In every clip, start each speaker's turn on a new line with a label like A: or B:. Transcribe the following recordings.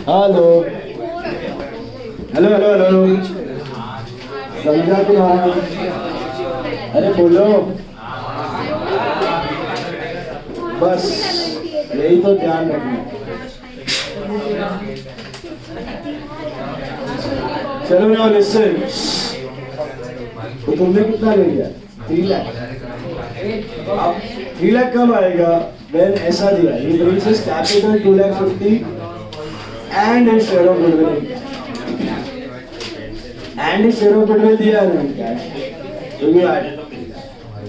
A: Hello hello hello hello समझा कि हाँ? अरे बोलो बस यही तो ध्यान रखना। चलो ना लिसन, तो तुमने कितना ले लिया? 3 लाख। अब 3 लाख कब आएगा? when ऐसा दिया he brings his capital 2,50,000 and his share of goodwill दिया है ना cash, so you add,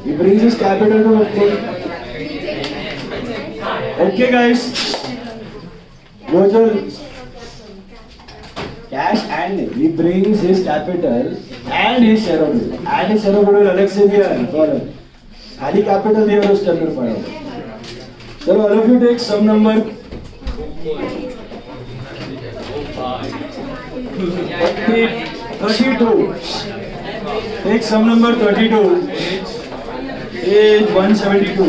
A: he brings his capital to 50. Okay guys, वो जो cash and he brings his capital and his share of goodwill अलग से दिया है ना, खाली capital दिया है उसके अंदर पड़ा है। चलो all of you take some number 32. Take some number 32. Page 172.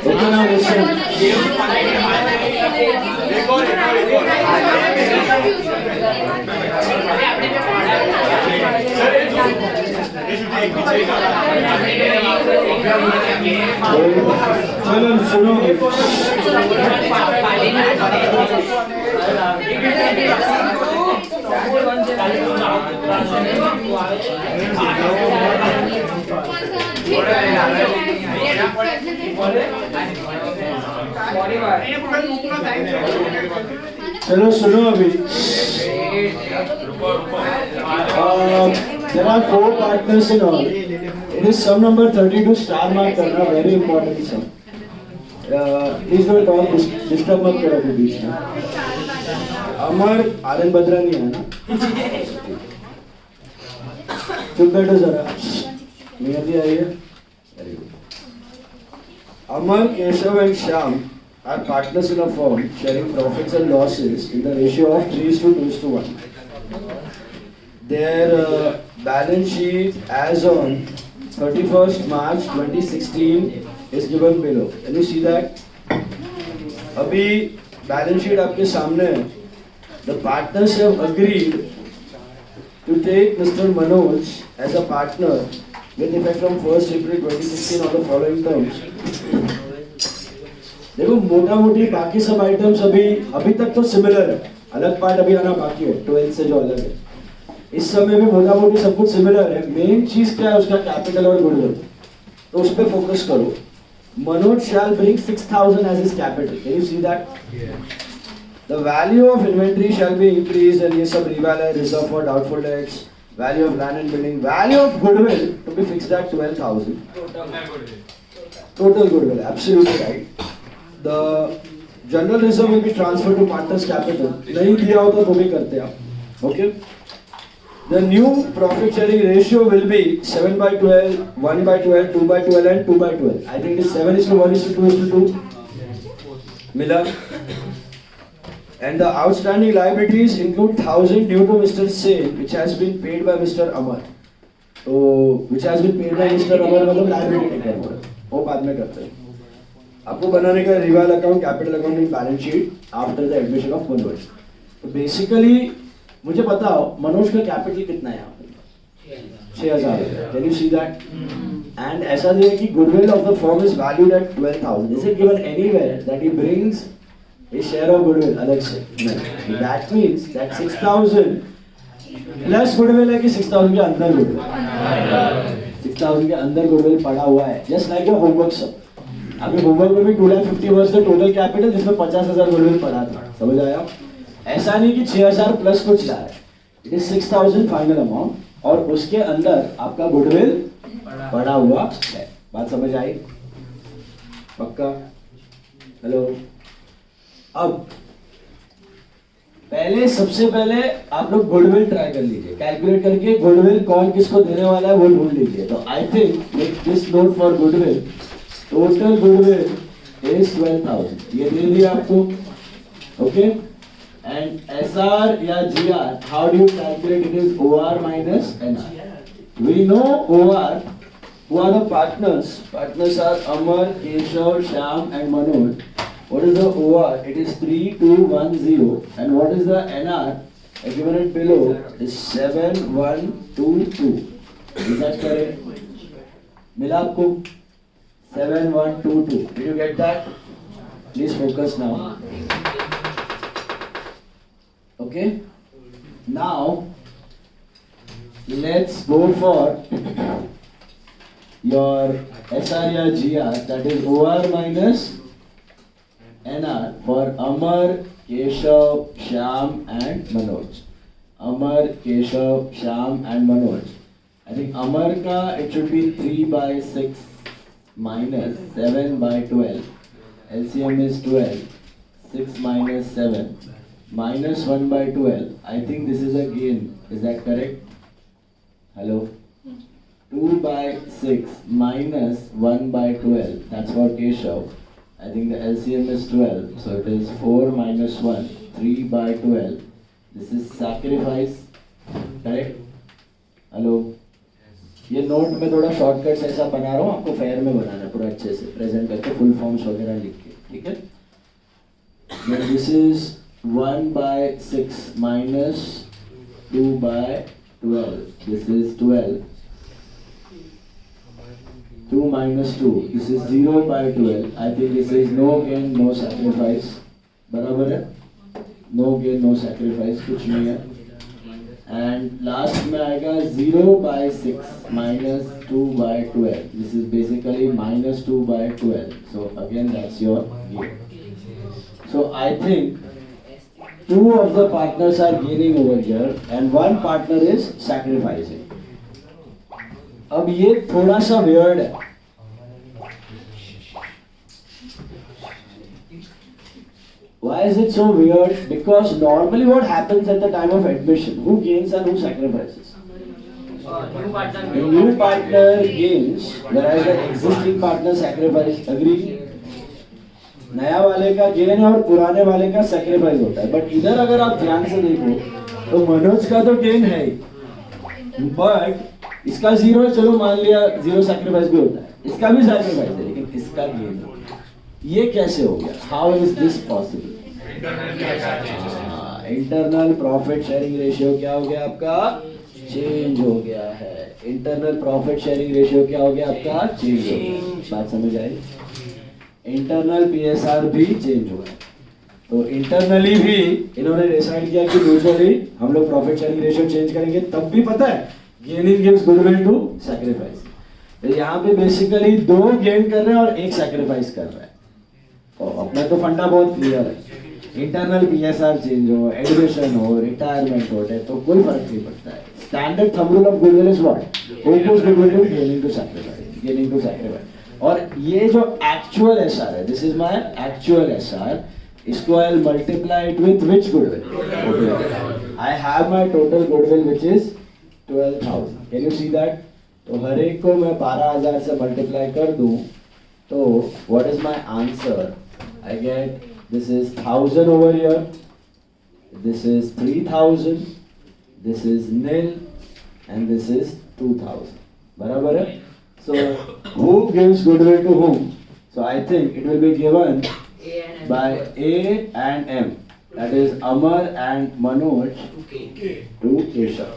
A: Okay, now listen. चलो सुनो, चलो सुनो अभी। There are 4 partners in all. It is sum number 32 star mark करना, very important sum. Please don't talk, disturb मत करो अभी बीच में। अमर आनंद बद्रा नहीं है ना? चुप बैठो जरा, नियति आई है। Very good. Amar, Keshav and Shyam are partners in a firm sharing profits and losses in the ratio of 3:2:1. Their balance sheet as on 31st March 2016 is given below. Can you see that? अभी balance sheet आपके सामने है. The partners have agreed to take Mr. Manoj as a partner with effect from 1st April 2016 on the following terms. देखो मोटा मोटी बाकी सब items अभी तक तो सिमिलर है, अलग पार्ट अभी आना बाकी है 12 से जो अलग है। इस समय भी मोटा मोटी सब कुछ सिमिलर है। मेन चीज क्या है उसका कैपिटल और गुडविल, तो उस पर फोकस करो। Manoj shall bring 6,000 as his capital. Can you see that? The value of inventory shall be increased and ये सब reval है, reserve for doubtful debts, value of land and building, value of goodwill to be fixed at 12,000. Total goodwill, absolutely right. The general reserve will be transferred to partners capital. नहीं दिया होता तो भी करते आप. Okay. The new profit sharing ratio will be 7 by 12, 1 by 12, 2 by 12 and 2 by 12. I think it is 7 is to 1 is to 2 is to 2. Miller. And the outstanding liabilities include 1,000 due to Mr. Sen, which has been paid by Mr. Amar. So, which has been paid by Mr. Amar मतलब liability take care होगा. वो बाद में करते हैं. आपको बनाने का reval account, capital account and balance sheet after the admission of Manoj. तो बेसिकली मुझे बताओ मनोज का कैपिटल कितना है यहाँ पे? 6,000. Can you see that? And ऐसा नहीं है कि goodwill of the firm is valued at 12,000. Is it given anywhere that he brings a share of goodwill अलग से? नहीं. That means that 6,000 plus goodwill है कि 6,000 के अंदर goodwill, 6,000 के अंदर goodwill पड़ा हुआ है. Just like your homework सब. अभी होमवर्क में भी 250 was the total capital जिसमें 50,000 goodwill पड़ा था. समझ आया? ऐसा नहीं कि 6,000 प्लस कुछ ला है. It is 6,000 फाइनल अमाउंट और उसके अंदर आपका goodwill पड़ा हुआ है. बात समझ आई? पक्का? हेलो. अब सबसे पहले आप लोग गुडविल ट्राई कर लीजिए, कैलकुलेट करके गुडविल कौन किसको देने वाला है वो ढूंढ लीजिए. तो I think make this note for goodwill. Total goodwill is 12,000. ये दे दिया आपको. ओके. एंड एसआर या GR, how do you calculate? It is OR minus NR. We know OR. Who are the partners? Partners are Amar, Keshav, Shyam and Manoj. What is the OR? It is 3210. And what is the NR? Given it below is 7122. Is that correct? मिला आपको? 7122. Did you get that? Please focus now. Okay. Now let's go for your SR या GR, that is OR minus NR for Amar, Keshav, Shyam and Manoj. Amar, Keshav, Shyam and Manoj. I think Amar ka it should be 3 by 6 minus 7 by 12. LCM is 12. 6 minus 7 minus 1 by 12. I think this is a gain. Is that correct? Hello? 2 by 6 minus 1 by 12. That's for Keshav. I think the LCM is 12. So it is 4 minus 1. 3 by 12. This is sacrifice. Correct? Hello? ये note में थोड़ा shortcuts ऐसा बना रहा हूँ, आपको fair में बनाना है पूरा अच्छे से प्रेजेंट करके, फुल फॉर्म्स वगैरह लिख के. ठीक है? This is 1 by 6 minus 2 by 12. This is 12. 2 minus 2. This is 0 by 12. I think this is no gain, no sacrifice. बराबर है? No gain, no sacrifice. कुछ नहीं है. And last में आएगा 0 by 6 minus 2 by 12. This is basically minus 2 by 12. So again, that's your gain. So I think 2 of the partners are gaining over here and 1 partner is sacrificing. अब ये थोड़ा सा weird है. Why is it so weird? Because normally what happens at the time of admission? Who gains and who sacrifices? The new partner gains, whereas the existing partner sacrifices. Agree? नया वाले का gain और पुराने वाले का sacrifice होता है. But इधर अगर आप ध्यान से देखो तो मनोज का तो गेन है ही, बट इसका 0 है. चलो मान लिया 0 सैक्रिफाइस भी होता है, इसका भी सैक्रिफाइस है, लेकिन इसका गेन है. ये कैसे हो गया? How is this possible? Internal profit sharing ratio क्या हो गया आपका? चेंज हो गया है. इंटरनल प्रॉफिट शेयरिंग रेशियो क्या हो गया आपका? चेंज हो गया. बात समझ आई? इंटरनल पीएसआर भी चेंज हुआ है. तो इंटरनली भी इन्होंने डिसाइड किया कि यूजुअली हम लोग प्रॉफिट शेयरिंग रेशियो चेंज करेंगे. तब भी पता है gaining gives goodwill to sacrifice. यहाँ पे बेसिकली 2 गेन कर रहे हैं और 1 सैक्रिफाइस कर रहे हैं। तो अपना तो फंडा बहुत क्लियर है। इंटरनल पीएसआर चेंज हो, एडमिशन हो, रिटायरमेंट हो, तो कोई फर्क नहीं पड़ता है। Standard thumb rule of goodwill is what? Oppose goodwill to gaining to sacrifice, gaining to sacrifice. और ये जो एक्चुअल एसआर है, this is my actual SR, इसको I will multiply it with which goodwill? I have my total goodwill which is 12,000। Can you see that? तो हर एक को मैं 12,000 से मल्टीप्लाई कर दूं तो what is my answer? I get this is 1000 over here, this is 3000, this is nil and this is 2000. बराबर है? So who gives goodwill to whom? So I think it will be given by A and M. That is Amar and Manoj to Keshav.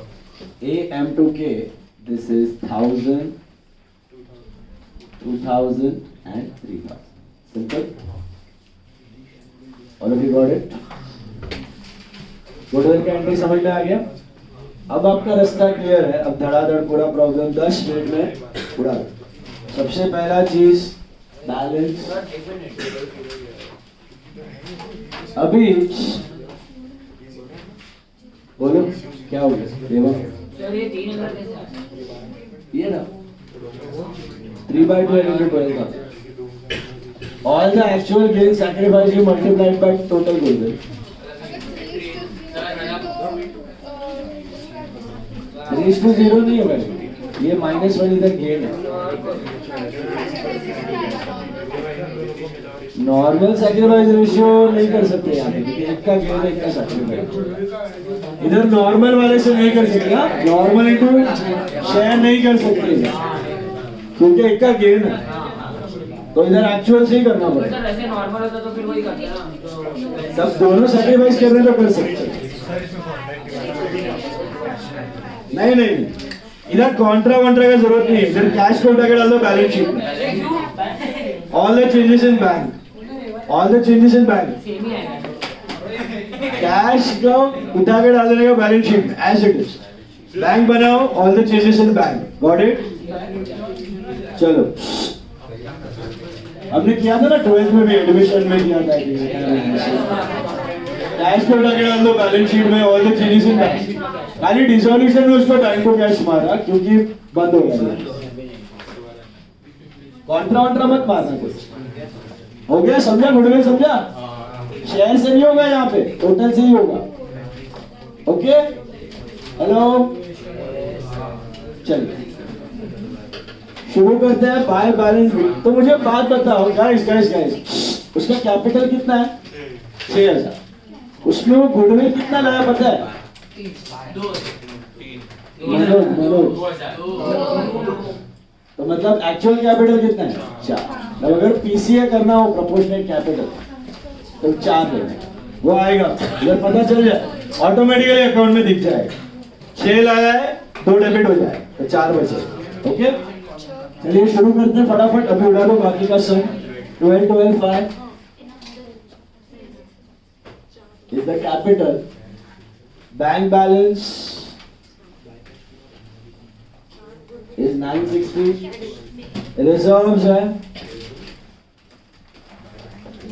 A: A, M to K. This is 1000, 2000 and 3000. Simple. All of you got it? Goodwill का entry समझ में आ गया? अब आपका रास्ता clear है। अब धड़ाधड़ पूरा प्रॉब्लम 10 मिनट में उड़ा दो। सबसे पहला चीज बैलेंस। अभी बोलो क्या हो गया? ये ना 3/12 into 12,000. All the actual gain sacrifice you multiplied by total goodwill. 3:0 नहीं होगा, ये -1 इधर गेन है। नॉर्मल सैक्रिफाइस रेशियो नहीं कर सकते यहाँ पे, क्योंकि एक का गेन है, एक का सैक्रिफाइस। इधर नॉर्मल वाले से नहीं कर सकते, नॉर्मल इनटू शेयर नहीं कर सकते क्योंकि एक का गेन है, तो इधर एक्चुअल से ही करना पड़ेगा।
B: ऐसे नॉर्मल होता तो फिर वही करते हैं।
A: सब दोनों सैक्रिफाइस कर रहे हैं तो कर सकते हैं। नहीं नहीं नहीं, इधर कॉन्ट्रा वॉन्ट्रा का जरूरत नहीं है। इधर कैश को उठा के डाल दो बैलेंस शीट में। All the changes in bank, all the changes in bank, cash को उठा के डाल देने का बैलेंस शीट में एज इट इज। बैंक बनाओ, all the changes in bank. Got it? चलो, हमने किया था ना 12th में भी, एडमिशन में किया था। कैश को उठा के डाल दो बैलेंस शीट में, all the changes in bank. खाली डिसोल्यूशन में उसको बैंक को कैश मारा क्योंकि बंद हो गया। कॉन्ट्रा वॉन्ट्रा मत मारना कुछ। हो गया? समझा? गुडविल समझा? शेयर से नहीं होगा, यहाँ पे टोटल से ही होगा। ओके? हेलो, चलिए शुरू करते हैं बाय बैलेंस शीट। तो मुझे बात बताओ गाइस, उसका कैपिटल कितना है? 6,000। उसमें वो गुडविल कितना लाया पता है? मनोज। तो मतलब एक्चुअल कैपिटल कितना है? 4। अब अगर पीसीए करना हो, प्रोपोर्शनेट कैपिटल, तो 4 लेना, वो आएगा इधर पता चल जाए, ऑटोमेटिकली अकाउंट में दिख जाएगा। 6 लाया है, 2 डेबिट हो जाए तो 4 बचे। ओके, चलिए शुरू करते हैं फटाफट। अभी उड़ा दो बाकी का सम। 12, 12, 5 is the capital. Bank balance is 960. Reserves है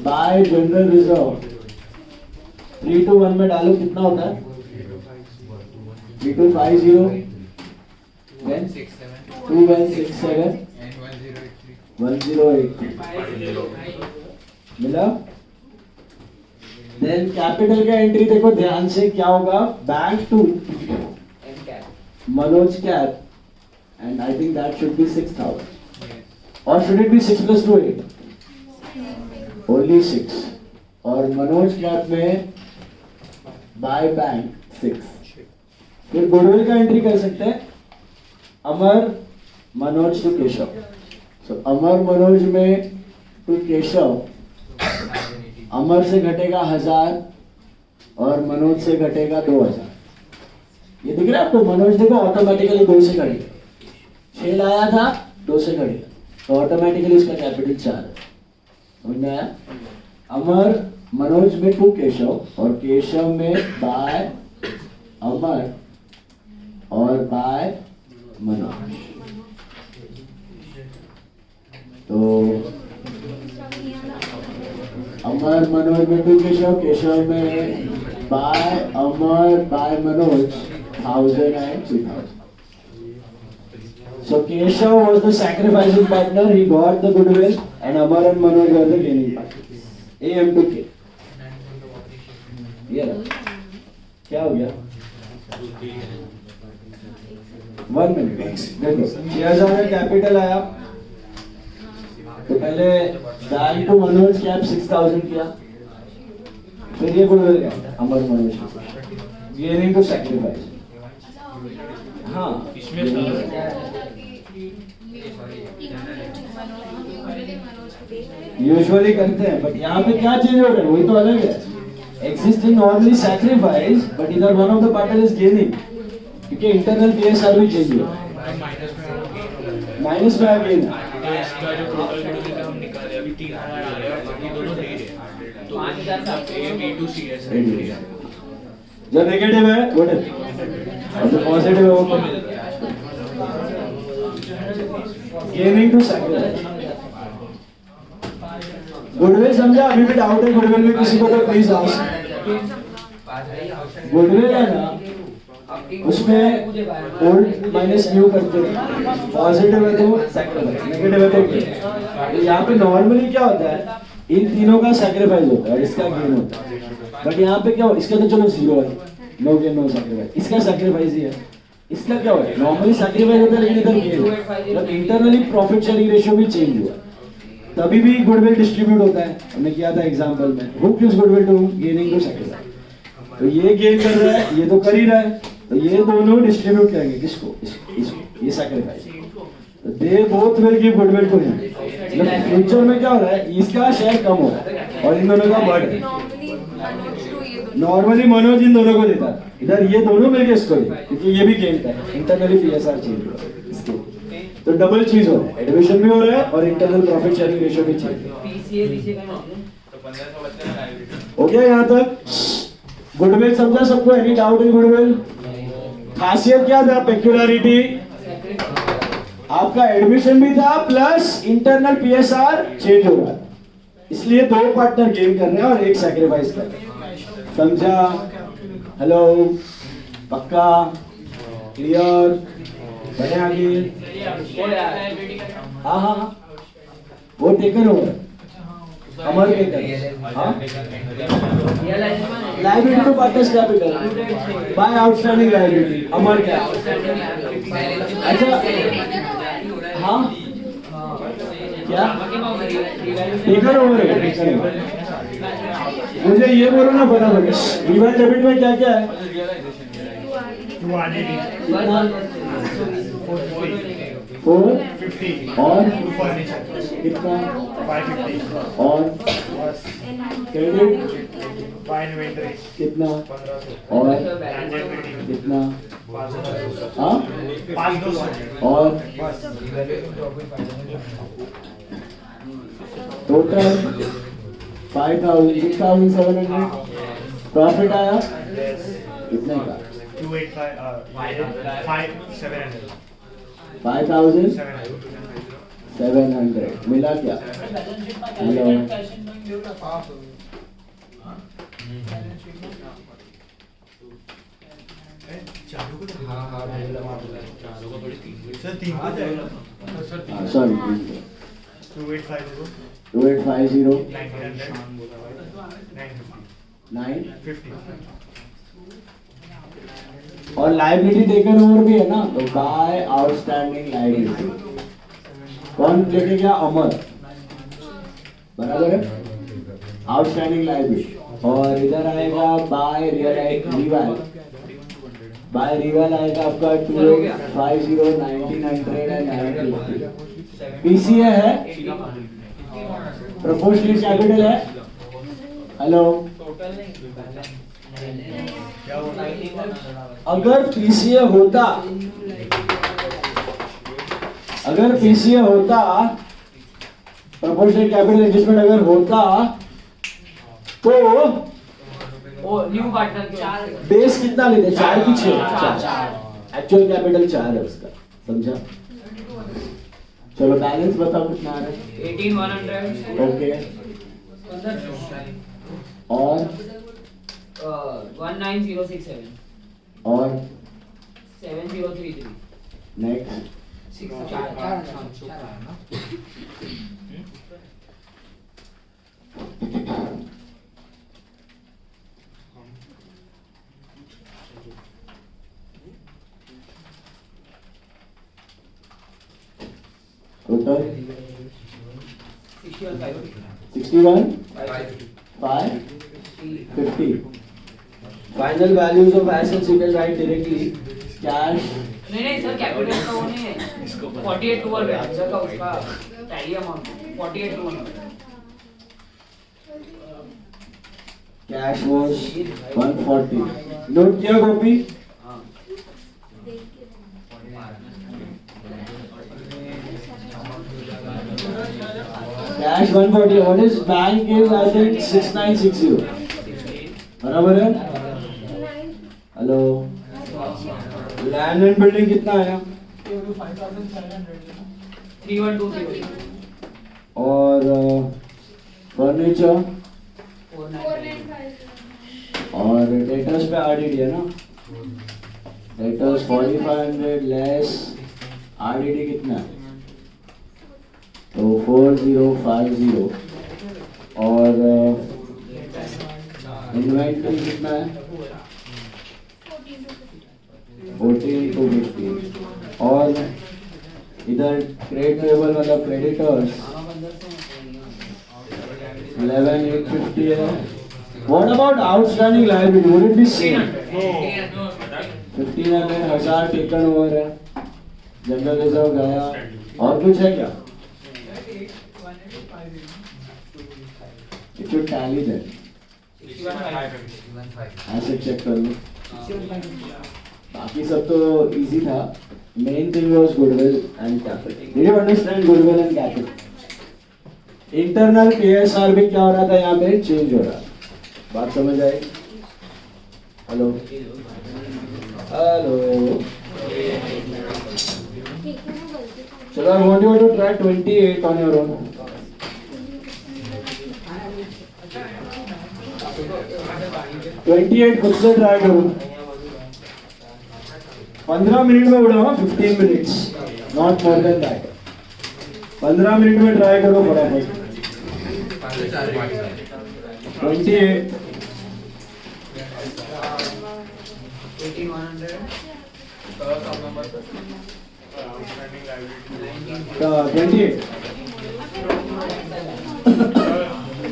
A: बाय जनरल रिजर्व 3 to 1 में डालो, कितना होता है? 3250 then 2167 1083 मिला। देन कैपिटल का एंट्री देखो ध्यान से, क्या होगा? Bank to Manoj cap, and I think that should be 6,000. Or should it be 6 plus 2 8? Only 6. और मनोज कैप में बाय बैंक 6। फिर गुडविल का एंट्री कर सकते हैं, अमर मनोज टू केशव। सो अमर मनोज में टू केशव, अमर से घटेगा 1000 और मनोज से घटेगा 2000। ये दिख रहा है आपको? मनोज देखो ऑटोमेटिकली 2 से घटेगा, 6 लाया था 2 से घटेगा, तो ऑटोमेटिकली इसका कैपिटल 4 है। समझ में आया? अमर मनोज में टू केशव और केशव में बाय अमर और बाय मनोज। तो अमर मनोज बिट्टू केशव, केशव में by Amar by Manoj 1000 and 2000. So Keshav was the sacrificing partner, he got the goodwill, and Amar and Manoj were the gaining partners. A M to K. ये रहा। क्या हो गया? 1 minute। देखो 6000 का कैपिटल आया, तो पहले बैंक टू मनोज कैप 6000 किया, फिर ये गोल्ड गया अमर मनोज गेनिंग टू सैक्रिफाइस। हाँ यूजुअली करते हैं, बट यहाँ पे क्या चेंज हो रहा है वही तो अलग है। एक्सिस्टिंग नॉर्मली सैक्रिफाइस, बट इधर one of the partner is gaining, क्योंकि इंटरनल पीएसआर भी चेंज हुआ, माइनस में आ गई ना।
C: इसका जो टोटल गुडविल हम निकाले अभी 3000 आ रहा है, बाकी दोनों दे रहे हैं, तो 5000 से B2C है।
A: जब नेगेटिव है वो और जो पॉजिटिव है वो गेनिंग टू सैक्रिफाइस। गुडविल समझा? अभी भी डाउट है गुडविल में किसी को तो प्लीज आस्क। गुडविल है ना, उसमें ओल्ड माइनस न्यू करते हैं, पॉजिटिव है तो सैक्रिफाइस, नेगेटिव है तो गेन। यहाँ पे नॉर्मली क्या होता है, इन तीनों का सैक्रिफाइस होता है और इसका गेन होता है, बट यहाँ पे क्या हो, इसका तो चलो जीरो है, नो गेन नो सैक्रिफाइस, इसका सैक्रिफाइस ही है। इसका क्या होता है, नॉर्मली सैक्रिफाइस होता है लेकिन इधर गेन है, मतलब इंटरनली प्रॉफिट शेयरिंग रेशियो भी चेंज हुआ, तभी भी गुडविल डिस्ट्रीब्यूट होता है। हमने किया था एग्जांपल में, who gives goodwill to gaining to sacrifice, तो ये गेन कर रहा है, ये तो कर ही रहा है, तो ये दोनों डिस्ट्रीब्यूट करेंगे किसको, इसको, ये sacrifice, they both will give goodwill to him. मतलब फ्यूचर में क्या हो रहा है, इसका शेयर कम हो रहा है और इन दोनों का बढ़ रहा है। नॉर्मली मनोज इन दोनों को देता है, इधर ये दोनों मिलकर इसको दे, क्योंकि ये भी गेन है, इंटरनली पीएसआर चेंज हो रहा है इसके, तो डबल चीज हो रहा है, एडमिशन भी हो रहा है और इंटरनल प्रॉफिट शेयरिंग रेशियो भी चेंज हो गया। यहाँ तक गुडविल समझा सबको? Any doubt in goodwill? खासियत क्या था, पेक्युलरिटी, आपका एडमिशन भी था प्लस इंटरनल पीएसआर चेंज हो रहा है, इसलिए दो पार्टनर गेन कर रहे हैं और एक सैक्रिफाइस कर रहे हैं। समझा? हेलो, पक्का, क्लियर, बढ़े आगे? हाँ हाँ, वो टेकन ओवर, अमर टेकन, हाँ, liability to partners capital by outstanding liability, Amar क्या? अच्छा, हाँ क्या टेकन ओवर है? मुझे ये बोलो ना फटाफट, रिवाइज डेबिट में क्या क्या है? 450 और कितना? 550 और क्रेडिट कितना? और कितना? हाँ, और टोटल 5,700 प्रॉफिट आया कितने का? 5,700 मिला क्या? हेलो, सॉरी 2850 950 और लायबिलिटी टेकन ओवर भी है ना, तो बाय आउटस्टैंडिंग लायबिलिटी कौन लेके गया? अमर, बराबर है, आउटस्टैंडिंग लायबिलिटी, और इधर आएगा बाय रिवाल, बाय रिवाल आएगा आपका 250 1900 एंड 950। पीसीए है, प्रोपोर्शनल कैपिटल है। हेलो, अगर पीसीए होता, प्रोपोर्शनल कैपिटल एडजस्टमेंट अगर होता तो
B: न्यू पार्टनर
A: बेस कितना लेते? 4 की 6? 4, एक्चुअल कैपिटल 4 है उसका, समझा?
D: चलो बैलेंस बताओ कितना आ रहा है?
B: 18,100
D: ओके, और
B: 19,067
D: और
B: 7,033
D: next
B: 6
D: total
B: 61
D: 5 50
A: Final values of assets you can write directly.
D: Cash
B: नहीं सर कैपिटल का वो नहीं है 48 टू 1 है सर का उसका tally amount 48 to 1
D: cash was 140 note किया copy cash 140 what is bank is I think 6960 बराबर है हेलो
A: Land and building कितना आया?
B: 3120
D: और फर्नीचर
B: 495
D: और डेटर्स पे आरडीडी है ना डेटर्स 4500 लेस आरडीडी कितना है तो 4050 और इन्वेंटरी कितना है 14,250 और इधर ट्रेड पेबल मतलब क्रेडिटर्स 11,850 है what about outstanding liability would it be same 1,500 taken over है जनरल रिजर्व गया और कुछ है क्या इट शुड टैली दैट ऐसे चेक कर लो बाकी सब तो इजी था main thing was goodwill and capital did you understand goodwill and capital internal PSR भी क्या हो रहा था यहाँ पे चेंज हो रहा बात समझ आई हेलो हेलो चलो I want you to try 28 on your own 28 खुद से ट्राई करो 15 मिनट में उड़ाओ 15 minutes not more than that 15 minute में ट्राई करो फटाफट 28
B: 18,100
D: 28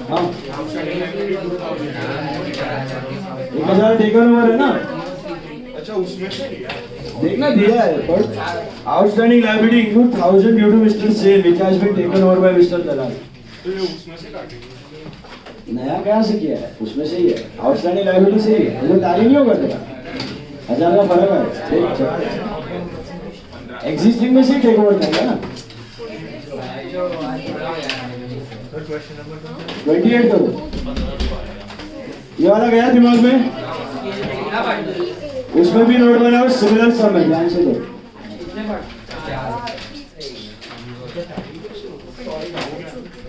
D: हाँ 1,000 टेकन ओवर है ना
C: अच्छा उसमें से
A: देखना दिया है but outstanding liability include 1,000 due to Mr. Sale which has been taken over by Mr. Dalal.
C: तो ये उसमें से काटेंगे
A: नया कहाँ से किया है उसमें से ही है आउटस्टैंडिंग लायबिलिटी से ही है वो टैली नहीं होगा तेरा 1,000 का फर्क है एग्जिस्टिंग में से टेक ओवर करेगा ना
C: सर क्वेश्चन नंबर
A: 28 करो ये वाला गया दिमाग में उसमें भी नोट बनाओ सिमिलर सम है ध्यान से दो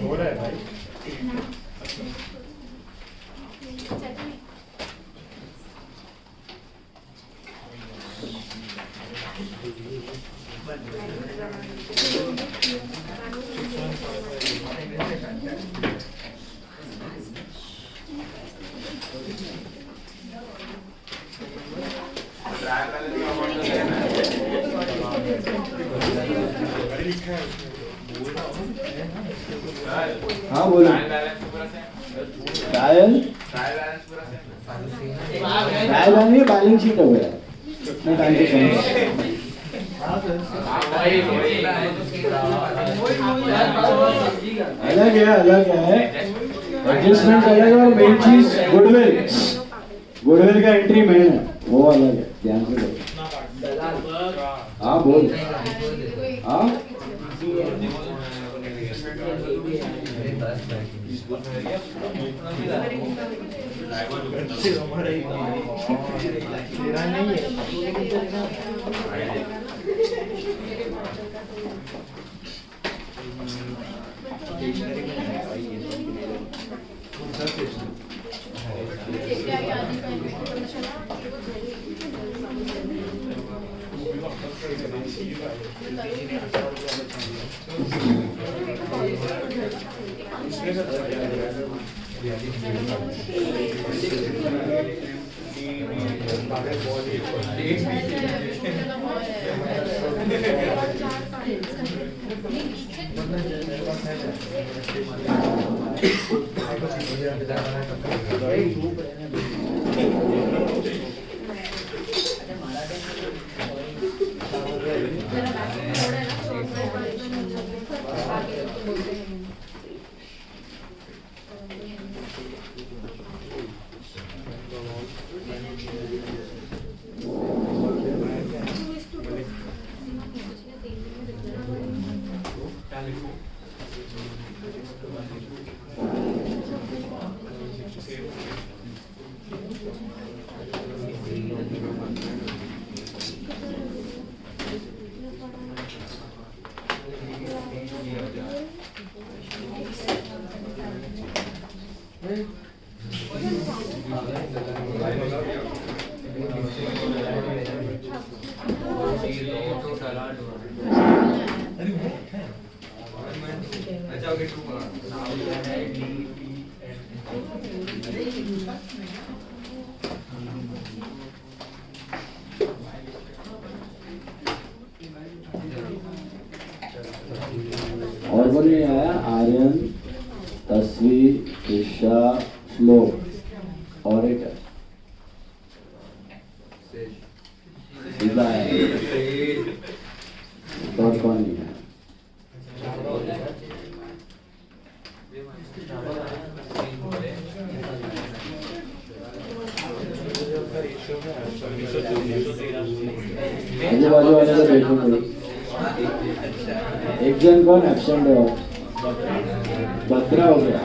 C: हो रहा है भाई
A: हाँ बोलो ट्रायल ट्रायल नहीं बैलेंस शीट हो गया इतने टाइम से समझ अलग है एडजस्टमेंट अलग है और मेन चीज गुडविल का एंट्री मेन है वो अलग है ध्यान से देखो हाँ बोल हाँ
D: और वो नहीं आया आर्यन, तस्वीर, ईशा, श्लोक और एक है सीधा है और कौन नहीं है? आजू बाजू वाले तो देखो थोड़ी। एक जन कौन एब्सेंट है और बत्रा हो गया।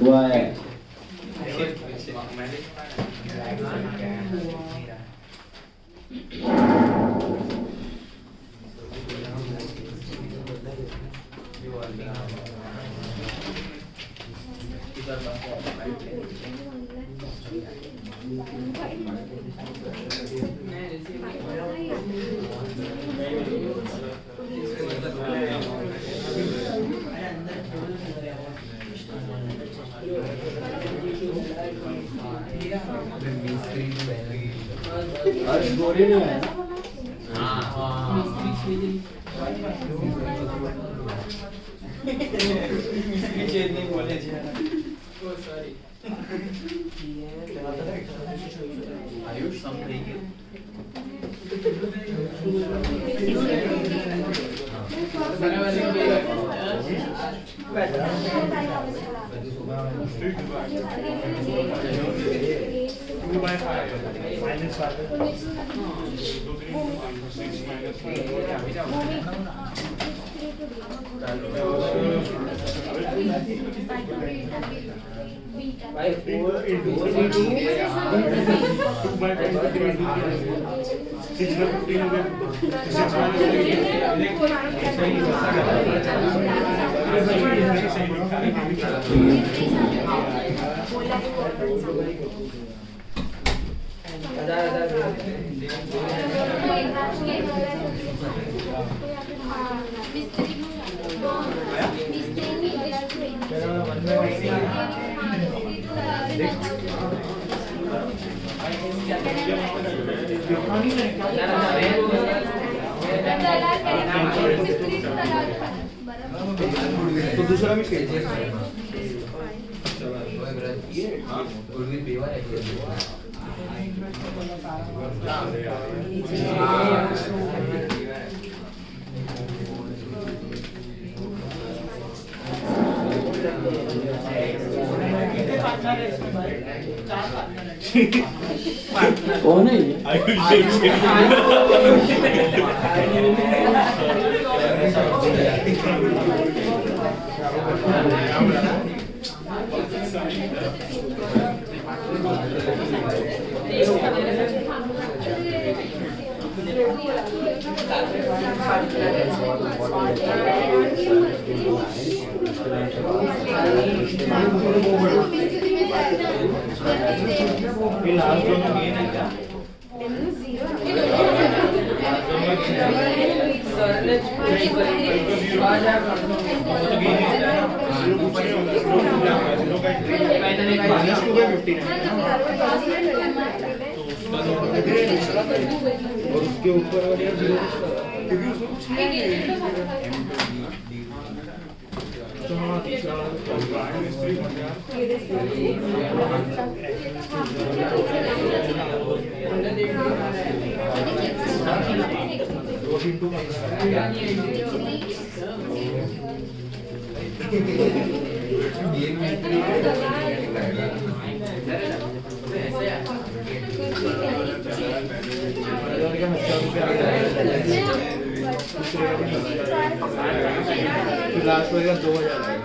D: हुआ है हर्ष गोरी नहीं है।
A: तो दूसरा भी खेल
D: कौन है ये?
C: ये लास्ट दोनों गेन है क्या? और उसके ऊपर वाले लास्ट वगैरह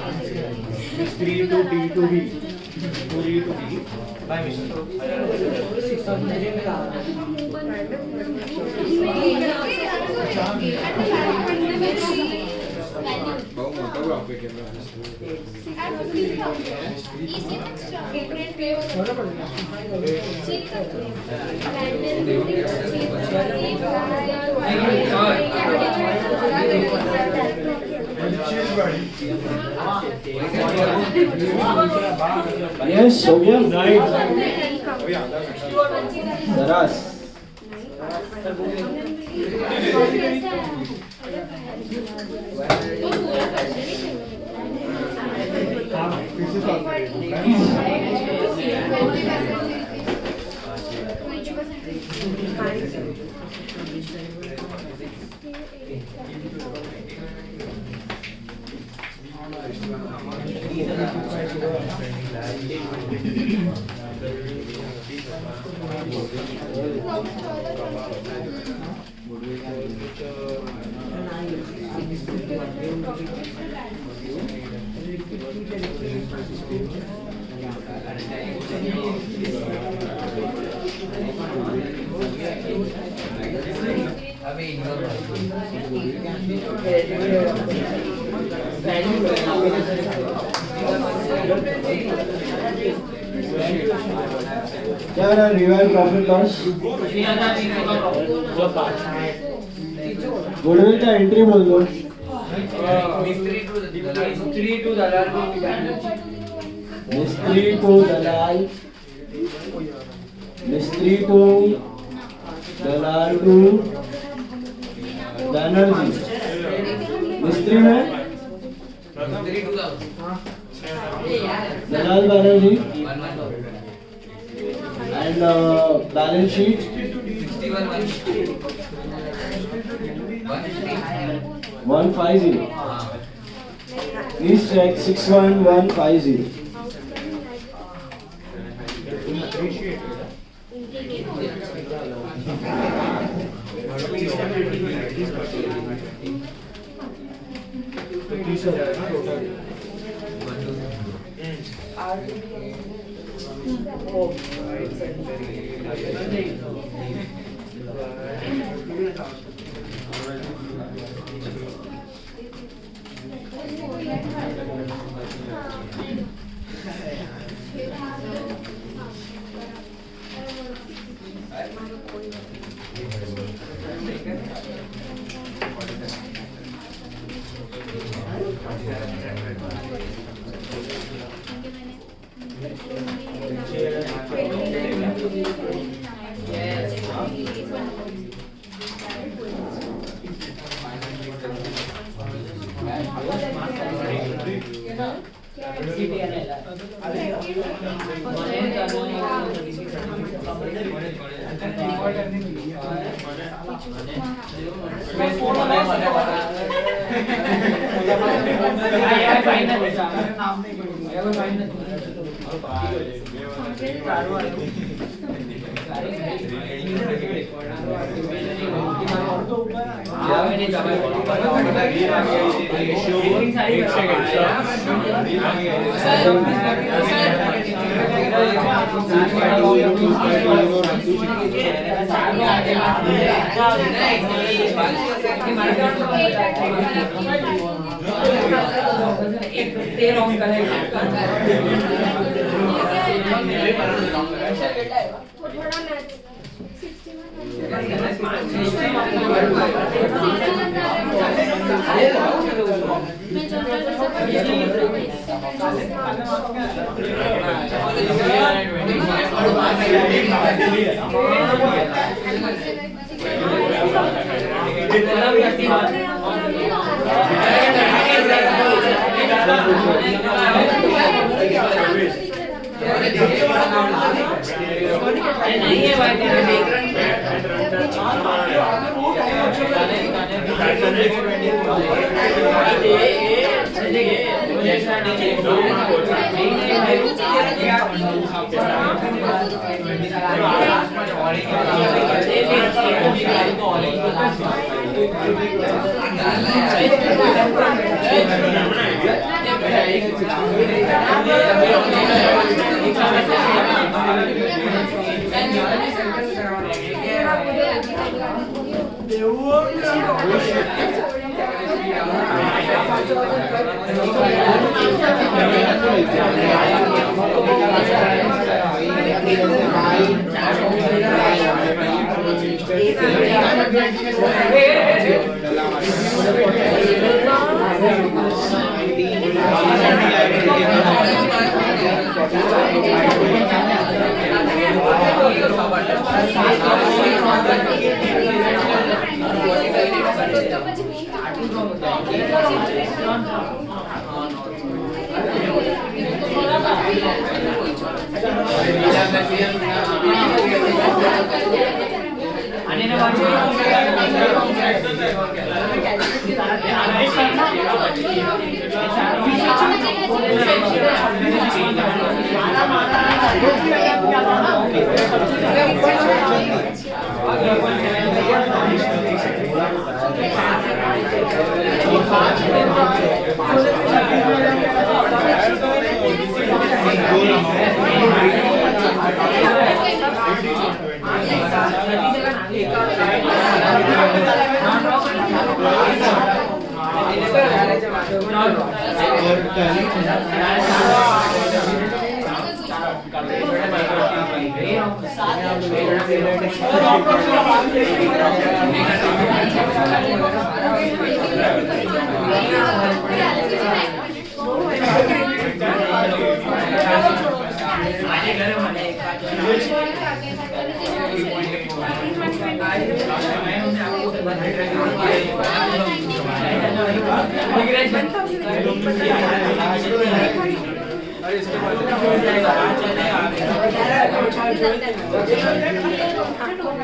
C: 3 to D to B, 2D to B by
D: yes हो गया दराज क्या रहा रिवाइव प्रॉफिट लॉस गुडविल का एंट्री बोल दो
B: मिस्त्री टू दलाल
D: मिस्त्री टू दलाल मिस्त्री टू दलाल टू बैनर्जी मिस्त्री में दलाल Banerjee and balance sheet 150 please check 61150
E: Thank you.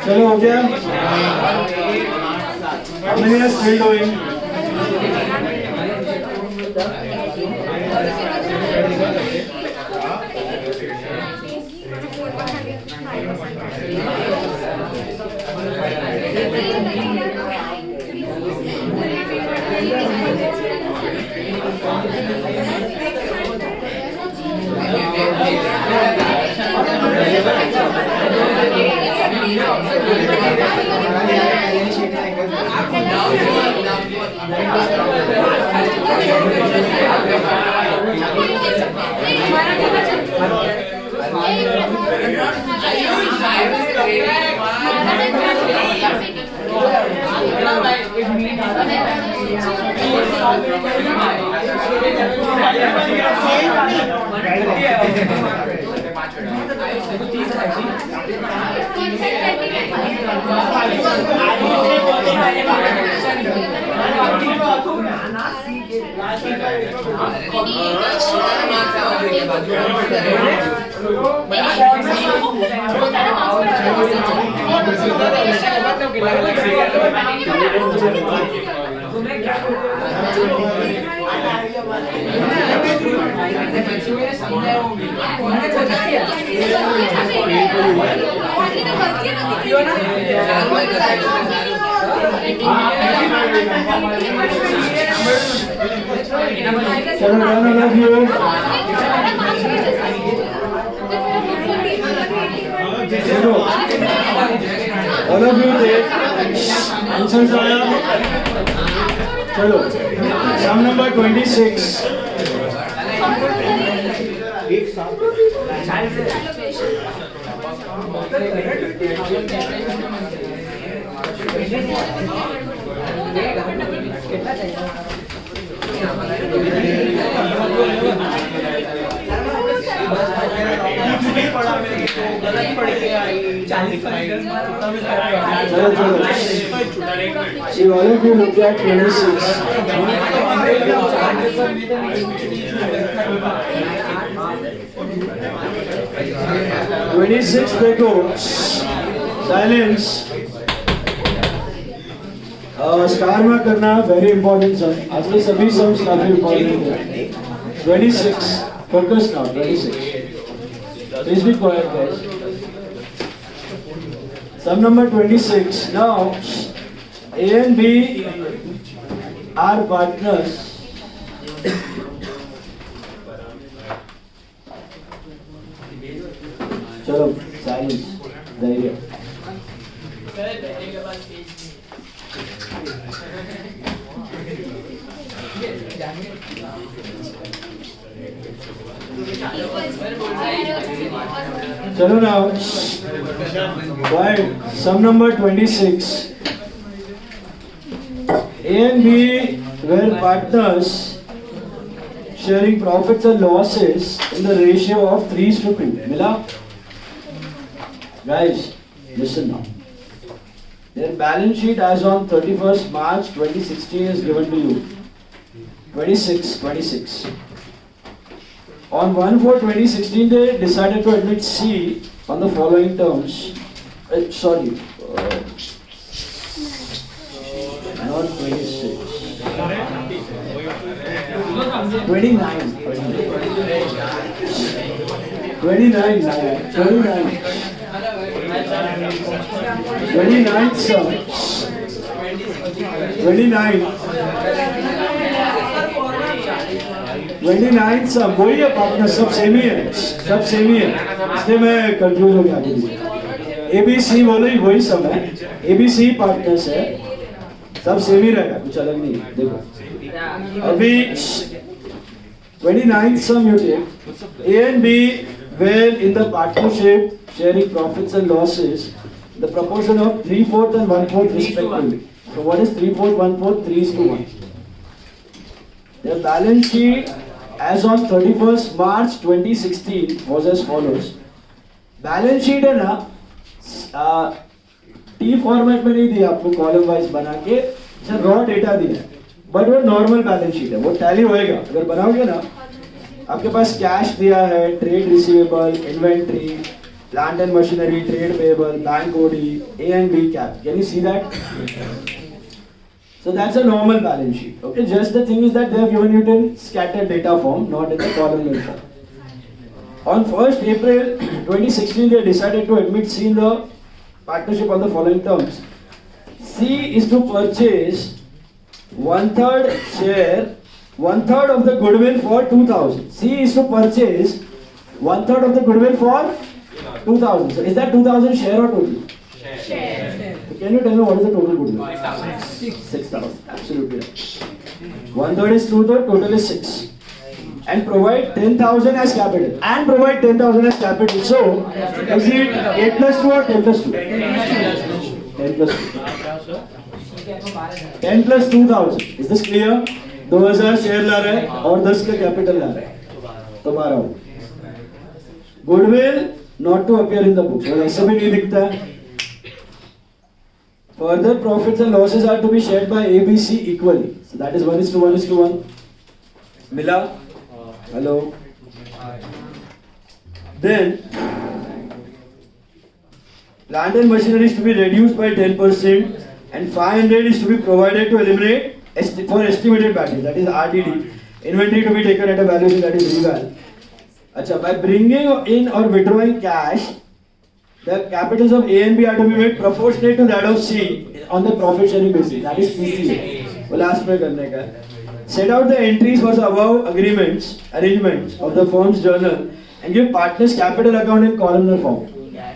A: चलो हो गया हमने still doing Chalo, all of you. Chalo. All of you take answers आया. चलो. Sum number 26. चलो चलो. See, all of you look at 26. 26 देखो. Silence. स्टार में करना very important sum. आज के सभी sums काफी important हैं. 26. Focus now. 26. Please be quiet, guys. Sum number 26. Now, A and B are partners. चलो, silence. धैर्य. चलो now. Right. Sum number 26. A and B were partners sharing profits and losses in the ratio of 3:2. Mila? Guys, listen now. Their balance sheet as on 31st March 2016 is given to you. 26. On 1/4/2016, they decided to admit C on the following terms. Not 26. 29. 29 sum. 29 sum. वही है partner, सब same ही है. इसलिए मैं confuse हो गया. ABC बोलो ही वही सब है. ABC पार्टनर्स है. सब सेम ही रहेगा, कुछ अलग नहीं. देखो अभी 29 sum you take. A and B were in the partnership sharing profits and losses, the proportion of 3/4 and 1/4 respectively. So what is 3/4, 1/4? 3:1. Their balance sheet as on 31st March 2016 was as follows. Balance sheet है ना, T format में नहीं दिया आपको, column wise बना के raw data दिया, but वो नॉर्मल बैलेंस शीट है, वो टैली होएगा. अगर बनाओगे ना, आपके पास कैश दिया है, trade receivable, inventory, plant and machinery, trade payable, bank OD, A and B cap. Can you see that? So that's a normal balance sheet. Okay, just the thing is that they have given you it in scattered data form, not in the columnar form. On 1st April 2016, they decided to admit C in the partnership on the following terms. C is to purchase 1/3 share, 1/3 of the goodwill for 2,000. C is to purchase 1/3 of the goodwill for 2,000. So is that 2,000 share or total?
C: Share.
A: Can you tell me what is the total goodwill? 6,000. Absolutely right. 1/3 is 2/3, total is 6. And provide 10,000 as capital. And provide 10,000 as capital. So, is it 8 plus 2 or 10 plus 2? 10 plus 2. 10 plus 2,000. Is this clear? 2,000 share ला रहा है और 10 का capital ला रहा है. तुम्हारा हो. Goodwill not to appear in the books. और ऐसे भी नहीं दिखता है. Further profits and losses are to be shared by ABC equally. So that is 1:1:1. मिला? Hello? Then plant and machinery is to be reduced by 10% and 500 is to be provided to eliminate for estimated batteries, that is RDD. Inventory to be taken at a valuation, that is reval. Acha, by bringing in or withdrawing cash, the capitals of A and B are to be made proportionate to that of C on the profit sharing basis, that is PCA. वो last में करने का है. Set out the entries for the above arrangements of the firm's journal and give partners capital account in columnar form.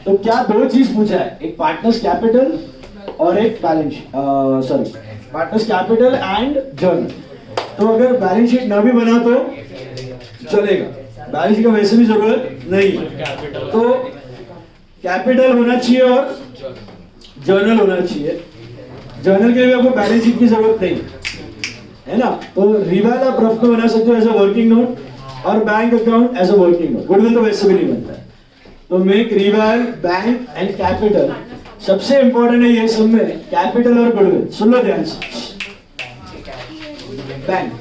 A: तो क्या दो चीज पूछा है, एक पार्टनर्स कैपिटल और एक balance partners capital and journal. तो अगर बैलेंस शीट ना भी बना तो चलेगा, बैलेंस शीट का वैसे भी जरूरत नहीं, तो कैपिटल होना चाहिए और जर्नल होना चाहिए. जर्नल के लिए आपको बैलेंस शीट की जरूरत नहीं है ना, तो रिवाल आप रफ में बना सकते हो एज अ वर्किंग नोट और bank account as a working note. Goodwill तो वैसे भी नहीं बनता है. तो make reval bank and capital. सबसे इंपॉर्टेंट है ये सब में कैपिटल और गुडविल. सुन लो ध्यान से. बैंक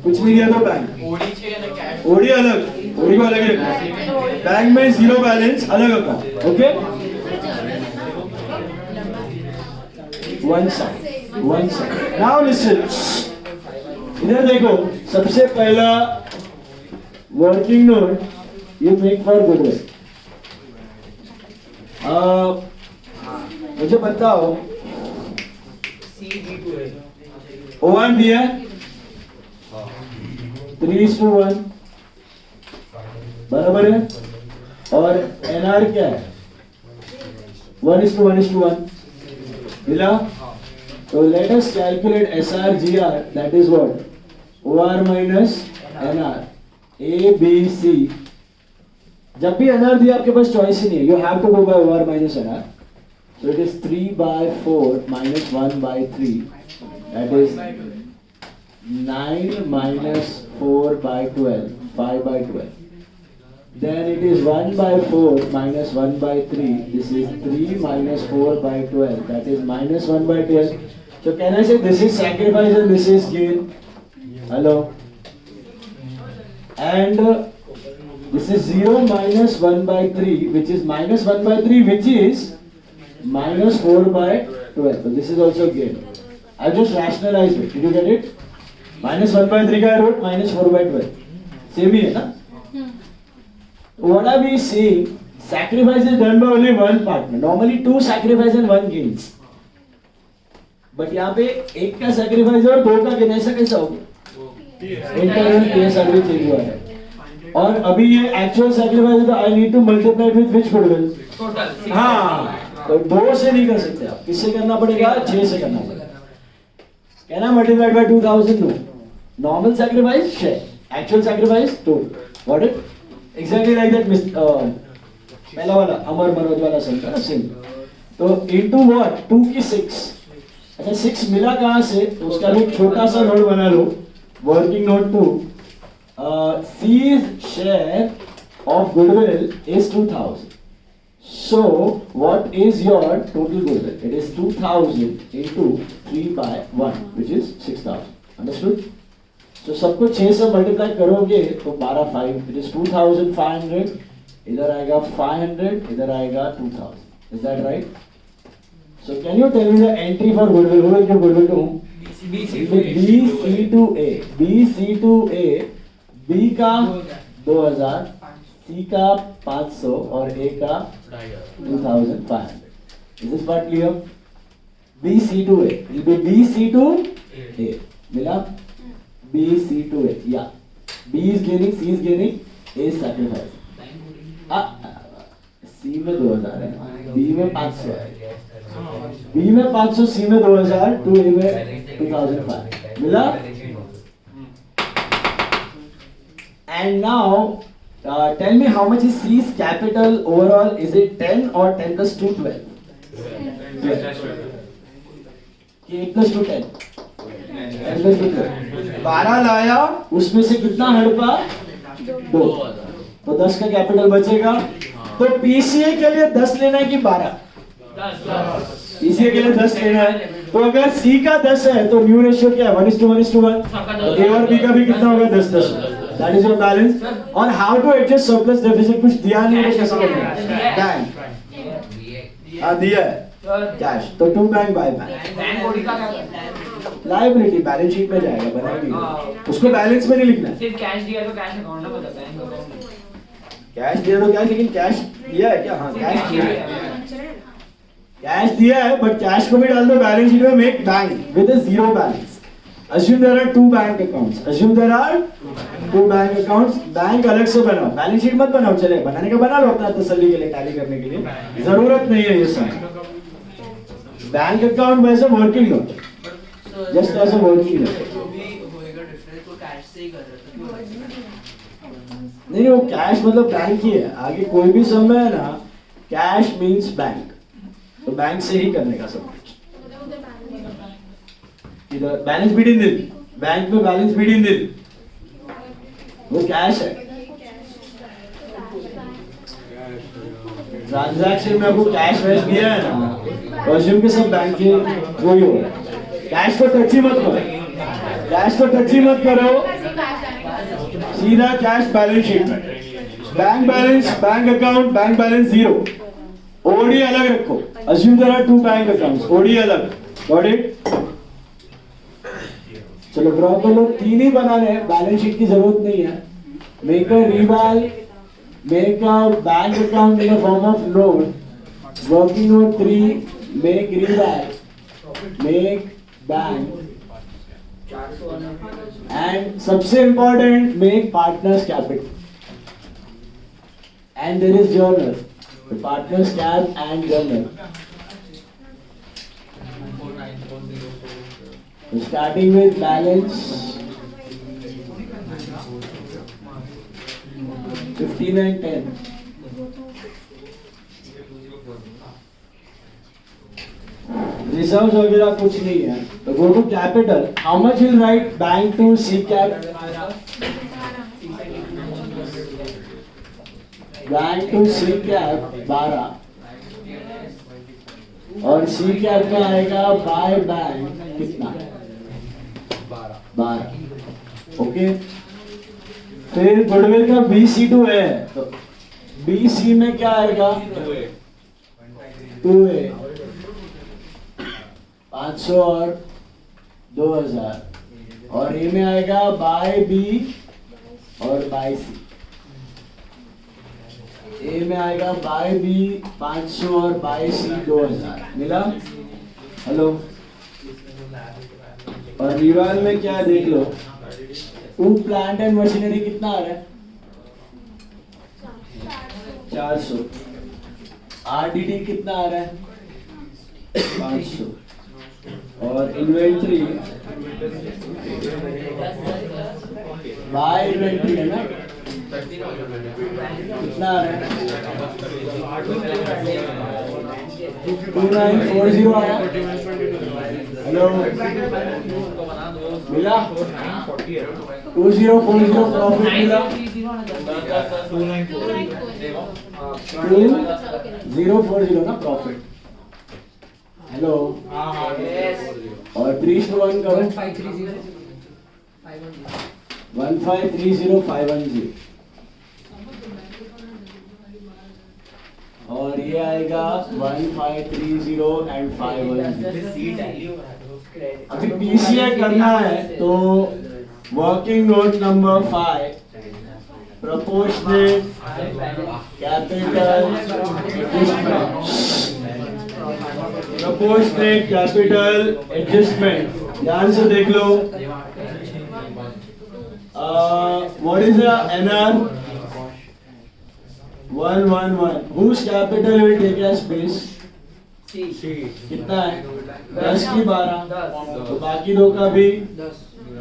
A: कुछ नहीं दिया तो बैंक ओडी अलग, ओडी को अलग है. बैंक में जीरो बैलेंस अलग account. Okay, one side. Now listen, इधर देखो. सबसे पहला working note you make for goodwill. मुझे बताओ O1 दिया 3:1 बराबर है, और NR क्या है 1:1:1 मिला. तो let us calculate SRGR, that is what OR minus NR. A B C. जब भी NR दिया आपके पास चॉइस ही नहीं है, you have to go by OR minus NR. So it is 3/4 minus 1/3, that is 9 minus 4/12, 5/12. Then it is 1/4 minus 1/3, this is 3 minus 4/12, that is minus 1/12. So can I say this is sacrifice and this is gain? Hello? And this is 0 minus 1/3, which is minus 1/3, which is minus 4/12. So this is also gain. I just rationalized it. Did you get it? Minus 1/3 का I wrote minus 4/12. Same ही है ना? What are we seeing? Sacrifice is done by only one partner. Normally two sacrifice and one gains. But यहाँ पे एक का sacrifice और दो का gain, ऐसा कैसा होगा? Internal PSR भी चेंज हुआ है. और अभी ये actual sacrifice है तो I need to multiply it with which goodwill?
B: Total.
A: हाँ, तो दो से नहीं कर सकते आप. किससे करना पड़ेगा? 6 से करना पड़ेगा. Can I multiply by 2000? No. Normal sacrifice 6. Actual sacrifice 2. Got it? Exactly like that. पहला वाला अमर मनोज वाला संख्या सेम. तो into what? 2 की 6. अच्छा 6 मिला कहाँ से? तो उसका भी छोटा सा नोट बना लो. Working note 2. C's share of goodwill is 2000. So what is your total goodwill? It is 2000 into 3/1, which is 6000. Understood? So सबको 6 से मल्टीप्लाई करोगे तो 12 5. It is 2500. इधर आएगा 500, इधर आएगा 2000. Is that right? So can you tell me the entry for goodwill? Who will give goodwill to whom? B to A. B to A. B का 2000, C का 500 और A का 2500. Is this part clear? B to A. It will be B to A. मिला? B to A. Yeah. B is gaining, C is gaining, A is sacrifice. C में 2000 है, B में 500 है. B में 500, C में 2000, 2A में 2500. मिला? And now, tell me how much is C's capital overall? Is it 10 or 10 plus 2, 12? 8 plus 2, 10. 10 plus 2, 12. 12 लाया, उसमें से कितना हड़पा? 2. तो 10 का कैपिटल बचेगा. तो PCA के लिए 10 लेना है कि 12? PCA के लिए 10 लेना है.
D: तो अगर C का 10 है तो न्यू रेशियो क्या है 1:1:1। A और B का भी कितना होगा 10:10। That is your balance. और how to adjust surplus deficit कुछ दिया नहीं है, कैसे करना बैंक हाँ दिया है कैश, तो to bank by bank.
B: Bank OD का क्या करना है?
D: लायबिलिटी बैलेंस शीट में जाएगा, बनाएंगे उसको बैलेंस में नहीं लिखना है।
B: सिर्फ कैश दिया तो कैश अकाउंट में बताता है बैंक अकाउंट में।
D: कैश दिया तो कैश, लेकिन कैश दिया है क्या? हाँ कैश दिया है, कैश दिया है, बट कैश को भी डाल दो बैलेंस शीट में, make bank with a zero balance. Assume there are two bank accounts. Assume there are two bank accounts. Bank अलग से बनाओ, बैलेंस शीट मत बनाओ, चले बनाने का बना लो अपना तसल्ली के लिए, टैली करने के लिए, जरूरत नहीं है ये सब। बैंक अकाउंट वैसे वर्किंग लो, जस्ट एज अ वर्किंग लो। नहीं वो कैश मतलब बैंक ही है, आगे कोई भी समय है ना, कैश मीन्स बैंक, तो बैंक से ही करने का सब। इधर बैलेंस बिट इन दिल, बैंक में बैलेंस बिट इन दिल, वो कैश है। ट्रांजैक्शन में आपको कैश वैश दिया है ना, तो अज्यूम के सब बैंक के थ्रू ही हो रहा है। कैश को टच ही मत करो, कैश को टच ही मत करो, सीधा कैश बैलेंस शीट में। Bank balance, bank account, bank balance zero, OD अलग रखो। Assume there are two bank accounts, OD अलग, गॉट इट? चलो ड्रॉ कर लो, तीन ही बनाने हैं, बैलेंस शीट की जरूरत नहीं है। Make a reval, make a bank account in the form of loan, working on 3, make reval, make bank, and सबसे important make partners capital, and there is journal, partners cap and journal. Starting with balance 15 and 10. Reserves वगैरह कुछ नहीं है, तो go to capital. How much will write bank to C cap? Bank to C cap 12, और C cap का आएगा by bank कितना? 12। Okay, फिर गुडविल का BC2 है, तो BC में क्या आएगा? 2A, 500 और 2000, और A में आएगा बाय B और बाय C। A में आएगा बाय B 500 और बाय C 2000। मिला? हेलो, और रिवाल में क्या है देख लो, टू प्लांट एंड मशीनरी कितना आ रहा है? 400। RDD कितना आ रहा है? 500। और इन्वेंट्री बाय इन्वेंट्री है ना, कितना आ रहा है? 2940 आया। हेलो, मिला? 2040 प्रॉफिट मिला, 2040 ना प्रॉफिट। हेलो, और 3:1 करो, 1530,510, और ये आएगा 1530 एंड 510। अभी PCI करना है तो working note number 5, proportionate capital proportionate capital adjustment. ध्यान से देख लो, what is the NR 111, whose capital will take as base? कितना है? 10 की 12, तो बाकी दो का भी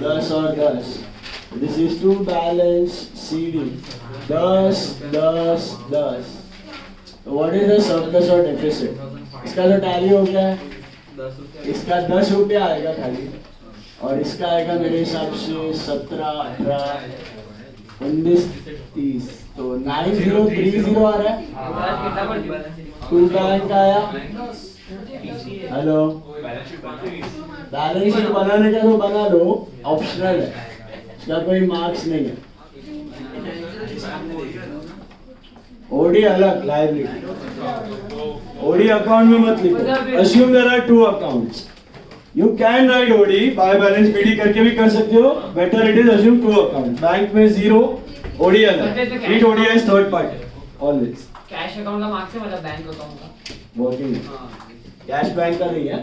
D: 10 और 10। This is to balance CD 10 10 10। What is the surplus और डेफिसिट? इसका जो टैली हो गया है, इसका 10 रुपया आएगा खाली, और इसका आएगा मेरे हिसाब से 17 18 19 30, तो 9030 आ रहा है। टू बैंक आया, हेलो, बैलेंस शीट बनाने का तो बना लो, ऑप्शनल है, इसका कोई मार्क्स नहीं है। ओडी अलग, लाइबिलिटी। ओडी अकाउंट में मत लिखो। Assume there are two accounts, you can write OD by balance BD करके भी कर सकते हो, better it is assume two account. Bank में जीरो, ओडी अलग, treat OD as third party always.
B: Cash account का मार्क्स है मतलब बैंक अकाउंट का
D: वर्किंग कैश बैंक का नहीं है।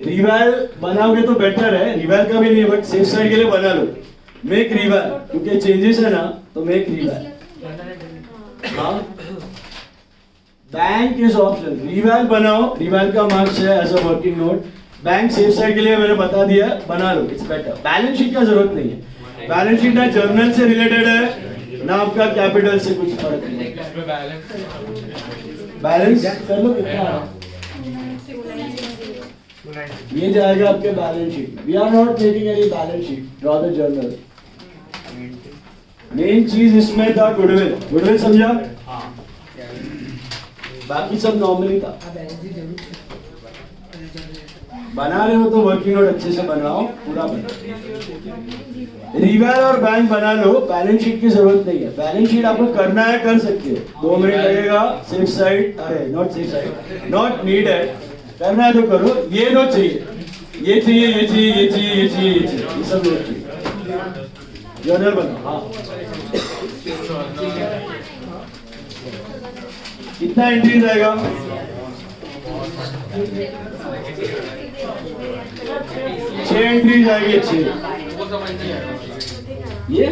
D: रिवैल बनाओगे तो बेटर है, रिवैल का भी नहीं है बट सेफ साइड के लिए बना लो। मेक रिवैल, क्योंकि चेंजेस है ना, तो मेक रिवैल। हाँ, बैंक इज ऑप्शनल, रिवैल बनाओ, रिवैल का मार्क्स है as a working note. Bank safe side के लिए मैंने बता दिया, बना लो, इट्स बेटर। बैलेंस शीट का जरूरत नहीं है, बैलेंस शीट ना जर्नल से रिलेटेड है ना आपका कैपिटल से कुछ फर्क नहीं। बैलेंस कर लो कितना, ये जाएगा आपके balance sheet. We are not making any balance sheet, draw the journal. Main चीज इसमें था गुडविल, गुडविल समझा? बाकी सब नॉर्मली था। बना रहे हो तो वर्किंग नोट अच्छे से बनाओ, पूरा बनाओ। रिवैल और बैंक बना लो, बैलेंस शीट की जरूरत नहीं है। बैलेंस शीट आपको करना है कर सकते हो, 2 मिनट लगेगा। सेफ साइड, अरे not safe side, not needed. करना है तो करो। ये नोट चाहिए, ये चाहिए, ये चाहिए, ये चाहिए, ये चाहिए, ये चाहिए, ये सब नोट चाहिए। जर्नल बनाओ। हाँ, कितना एंट्रीज आएगा? 6 एंट्रीज आएगी। 6 ये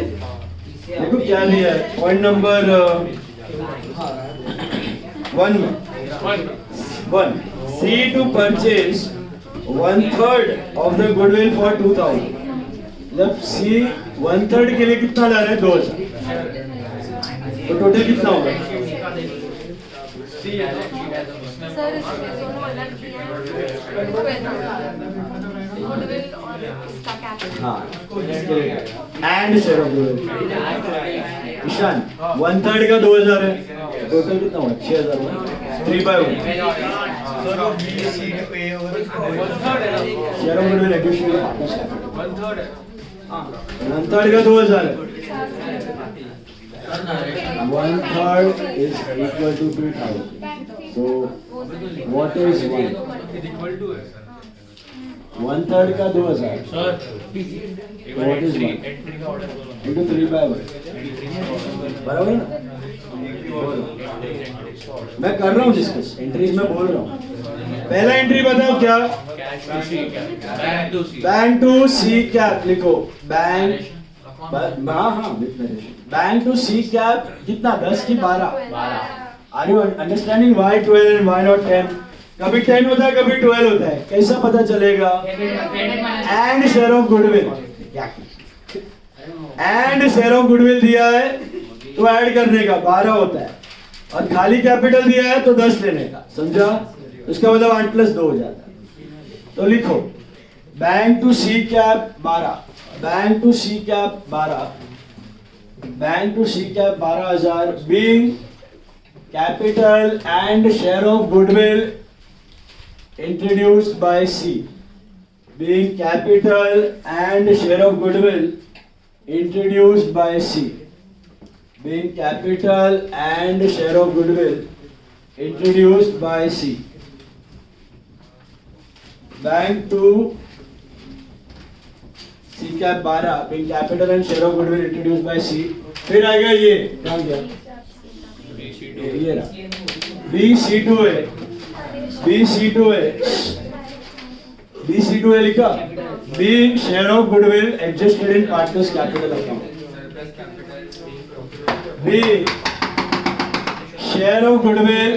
D: देखो क्या दिया है पॉइंट नंबर 1 में। 1 C to purchase 1/3 of the goodwill for 2000। मतलब C 1/3 के लिए कितना ला रहे हैं? 2000। तो टोटल कितना होगा?
E: सर इसमें दोनों अलग दिए हैं, गुडविल और इसका कैपिटल।
D: हाँ, and share of goodwill. Ishan 1/3 का 2000 है, टोटल कितना हुआ? 6000 हुआ। 3/1 शेयर ऑफ गुडविल एडिशन का 1/3 का 2000 है। 1/3 is equal to 2000. So what is 1? 1/3 का 2000. What is 1? Into 3/1. बराबर है ना? मैं कर रहा हूँ डिस्कस, एंट्रीज में बोल रहा हूँ। पहला एंट्री बताओ क्या? बैंक टू सी कैप लिखो। बैंक, हाँ, बैंक टू सी कैप कितना? 10 की 12। Are you understanding why 12 and why not 10? कभी 10 होता है, कभी 12 होता है, कैसा पता चलेगा? And share of goodwill, and share of goodwill दिया है तो ऐड करने का 12 होता है, और खाली कैपिटल दिया है तो 10 लेने का। समझा? उसका मतलब 8 + 2 हो जाता है। तो लिखो bank to C cap 12, bank to C cap 12, bank to C cap 12,000 being capital and share of goodwill introduced by C, being capital and share of goodwill introduced by C, being capital and share of goodwill introduced by C. Bank to C cap 12 being capital and share of goodwill introduced by C. फिर आएगा ये, कहाँ गया? ये रहा, BC2 है, BC2 है, BC2 है लिखा। Being share of goodwill adjusted in partners capital account. Being share of goodwill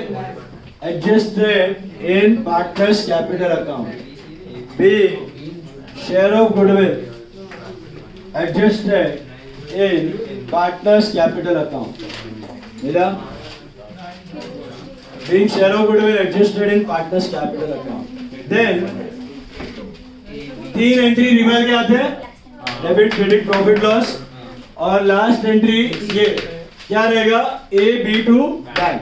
D: adjusted in partners capital account. Being share of goodwill adjusted in partners capital account. मिला? Being share of goodwill adjusted in partners capital account. Then 3 entry रिवैल के आते हैं, debit, credit, profit, loss, और last entry ये क्या रहेगा? A B to bank.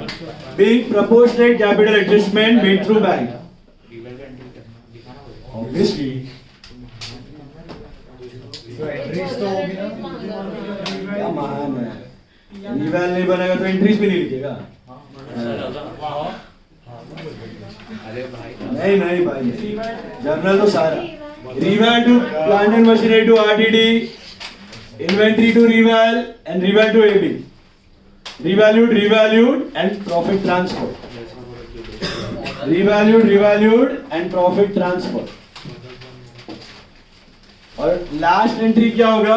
D: Being proportionate capital adjustment made through bank.
A: Obviously क्या महान है, रिवैल नहीं बनेगा तो एंट्रीज भी नहीं लिखेगा।
C: अरे भाई
A: नहीं नहीं भाई, जर्नल तो सारा reval to plant and machinery to RTD, inventory to reval and reval to AB, revalued and profit transfer, revalued and profit transfer। और लास्ट एंट्री क्या होगा?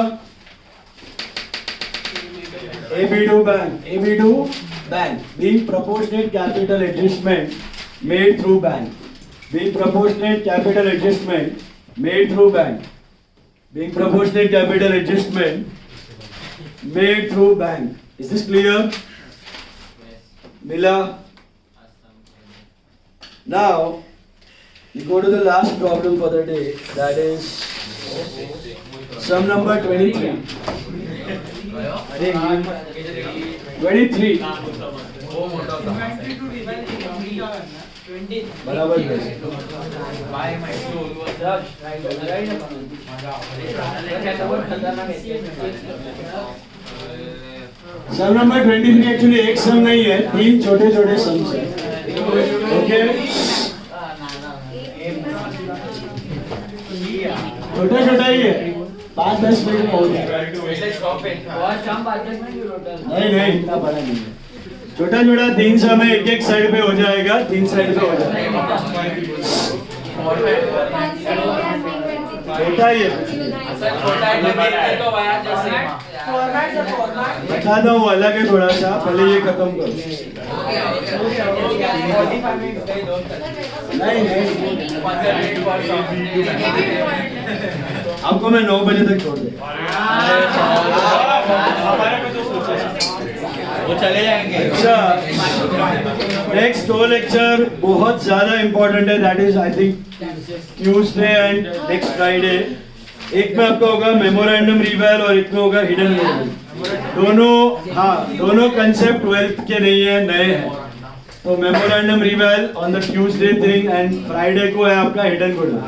A: AB to bank, being proportionate capital adjustment made through bank, being proportionate capital adjustment made through bank, being proportionate capital adjustment made through bank। Is this clear? Mila? Now, we go to the last problem for the day, that is sum number 23. 23. बराबर सम number 23 actually एक सम नहीं है, 3 छोटे छोटे sums हैं। Okay, छोटा छोटा ही है, 5-10 मिनट पहुंच जाएगा। नहीं नहीं, इतना बड़ा नहीं है, छोटा छोटा 3 सम है, एक एक साइड पे हो जाएगा, 3 साइड पे हो जाएगा, छोटा ही है। बताता हूँ, अलग है थोड़ा सा, पहले ये खत्म करो। नहीं नहीं, आपको मैं 9 बजे तक छोड़ दूँ,
C: वो चले जाएंगे।
A: अच्छा, नेक्स्ट 2 लेक्चर बहुत ज्यादा इंपॉर्टेंट है, that is I think Tuesday and next Friday. एक में आपका होगा मेमोरेंडम रिवैल और एक में होगा हिडन गुडविल। दोनों कंसेप्ट 12th के नहीं है, नए हैं। तो memorandum reval on the Tuesday thing and Friday को है आपका हिडन गुडविल।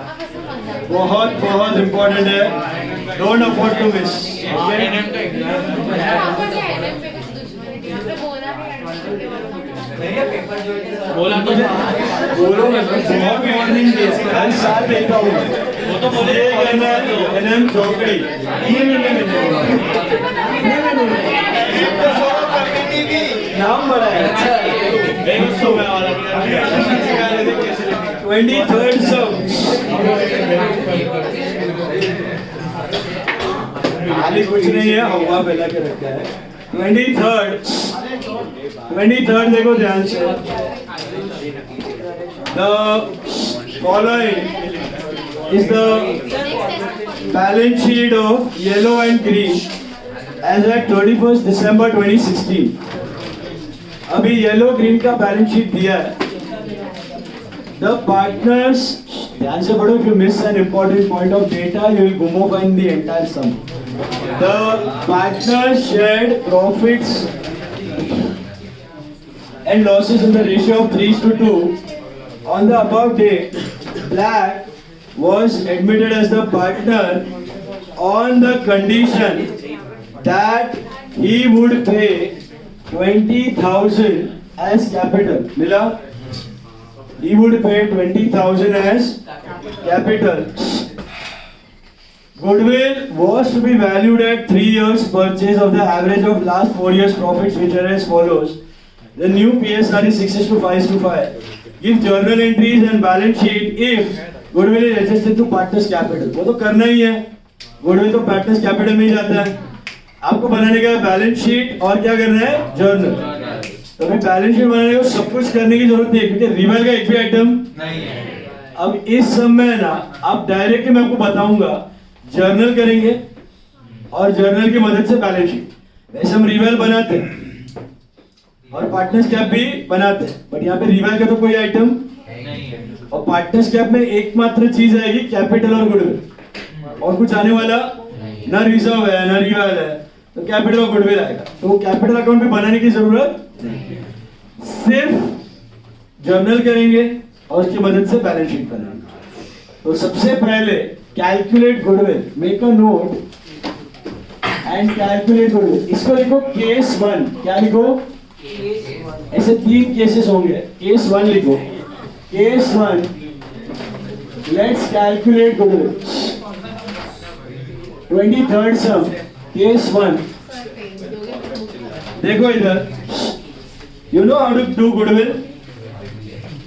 A: बहुत बहुत इंपॉर्टेंट है, डोंट अफोर्ड टू मिस।
C: बोला तो
A: बोलो मैं बहुत मॉर्निंग के हर साल देता हूँ,
C: वो तो बोले
A: करना एनएम चौकड़ी नाम बड़ा है। 23rd sum, खाली कुछ नहीं है, हवा फैला के रखा है। 23rd देखो ध्यान से, the following is the balance sheet of yellow and green as at 31st December 2016। अभी येलो ग्रीन का बैलेंस शीट दिया है। The partners, ध्यान से पढ़ो, if you miss an important point of data, you will gummo find the entire sum। The partners shared profits and losses in the ratio of 3:2. On the above date, Black was admitted as the partner on the condition that he would pay 20,000 as capital. Mila? He would pay 20,000 as capital. Goodwill was to be valued at 3 years purchase of the average of last 4 years profits, which are as follows. The new PSR is 6:5:5. Give journal entries and balance sheet if goodwill is adjusted to partners capital। वो तो करना ही है, goodwill तो partners capital में ही जाता है। आपको बनाने का बैलेंस शीट और क्या करना है, जर्नल। तो हमें बैलेंस शीट बनाने को सब कुछ करने की जरूरत नहीं है, क्योंकि रिवैल का एक भी आइटम नहीं है। अब इस सब में ना, आप डायरेक्टली मैं आपको बताऊंगा, जर्नल करेंगे और जर्नल की मदद से बैलेंस शीट। वैसे हम रिवैल बनाते हैं और पार्टनर्स कैप भी बनाते हैं, बट यहाँ पे रिवैल का तो कोई आइटम नहीं है। और पार्टनर्स कैप में एकमात्र चीज आएगी कैपिटल और गुडविल, और कुछ आने वाला ना रिजर्व है ना रिवैल है, तो कैपिटल और गुडविल आएगा। तो कैपिटल अकाउंट भी बनाने की जरूरत नहीं, सिर्फ जर्नल करेंगे और उसकी मदद से बैलेंस शीट बनाएंगे।
D: तो सबसे पहले calculate goodwill, make a note and calculate goodwill. इसको लिखो केस 1। क्या लिखो? ऐसे 3 केसेस होंगे, केस 1 लिखो। Case 1, let's calculate goodwill. 23rd sum, case 1। देखो इधर, you know how to do goodwill?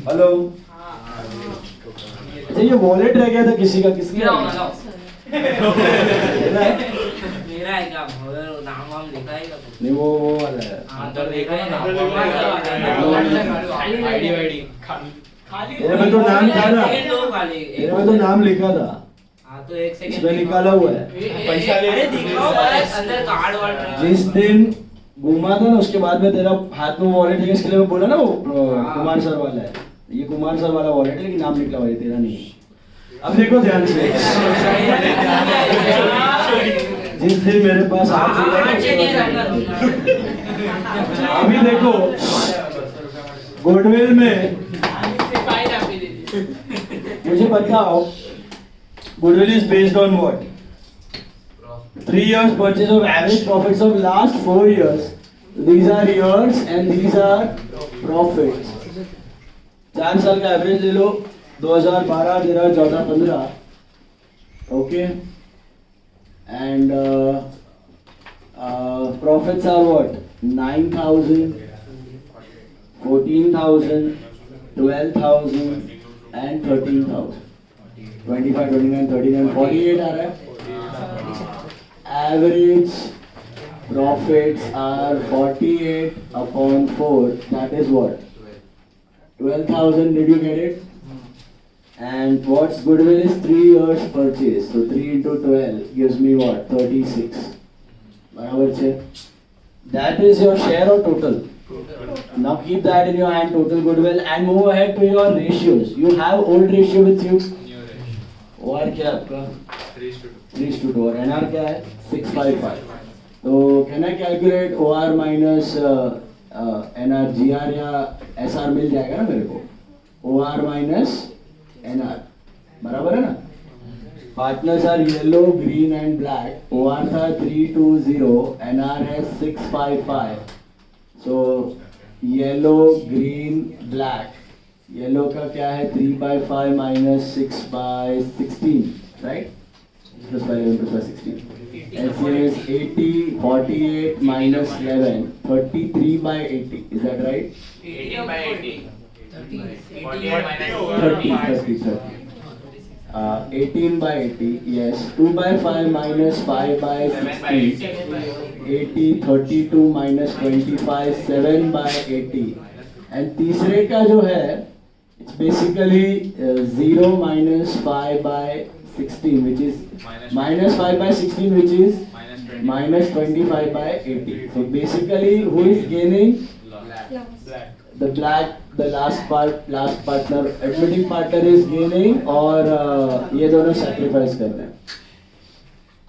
D: Hello, अच्छा ये वॉलेट रह गया था किसी का, किसका?
B: मेरा होगा लाओ।
D: मेरा है?
B: मेरा है क्या? नाम वाम लिखा है क्या?
D: नहीं वो वाला है।
C: अंदर देखो ना नाम
B: खाली
C: आईडी वाईडी
D: तेरे में तो नाम था ना,
B: सेकंड लो खाली।
D: तेरे में तो नाम लिखा था,
B: हाँ तो एक सेकंड
D: इसमें निकाला हुआ है।
C: पैसा ले।
B: अरे दिखाओ बस, अंदर कार्ड वार्ड।
D: जिस दिन घूमा था ना उसके बाद में तेरा हाथ में वॉलेट है, इसके लिए मैं बोला ना वो कुमार सर वाला है, ये कुमार सर वाला वॉलेट है लेकिन नाम निकला हुआ है, तेरा नहीं है। अब देखो ध्यान से, जिस दिन मेरे पास हाथ हुआ है अभी देखो गुडविल में मुझे बताओ goodwill is based on what? 3 years purchase of average profits of last 4 years. These are years and these are profits. 4 साल का एवरेज ले लो, 2012, 13, 14, 15. Okay. And profits are what? 9,000, 14,000, 12,000 and 13,000. 25, 29, 39, 48 आ रहा है. Average profits are 48 upon 4. That is what? 12,000. Did you get it? And what's goodwill is 3 years purchase. So 3 into 12 gives me what? 36. बराबर छे. That is your share or total. Now keep that in your hand, total goodwill, and move ahead to your ratios. You have old ratio with you. और क्या आपका? 3:2 और NR क्या है? 655. तो can I calculate OR minus NR, GR या SR मिल जाएगा ना मेरे को? OR minus NR बराबर है ना? Partners are yellow, green and black. OR था 320, NR है 655. So yellow, green, black. Yellow का क्या है? 3/5 minus 6/16, right? Plus 5, 11 plus 5, 16. LCM is 80, 48 minus 11, 33/80. Is that right?
C: 18/80.
D: 18/80, yes. 2/5 minus 5/16. 80, 32 minus 25, 7/80. And तीसरे का जो है, it's basically 0 minus 5/16, which is minus 5/16, which is minus 25/80. So basically, who is gaining? The black, the last partner, admitting partner is gaining, और ये दोनों sacrifice कर रहे हैं.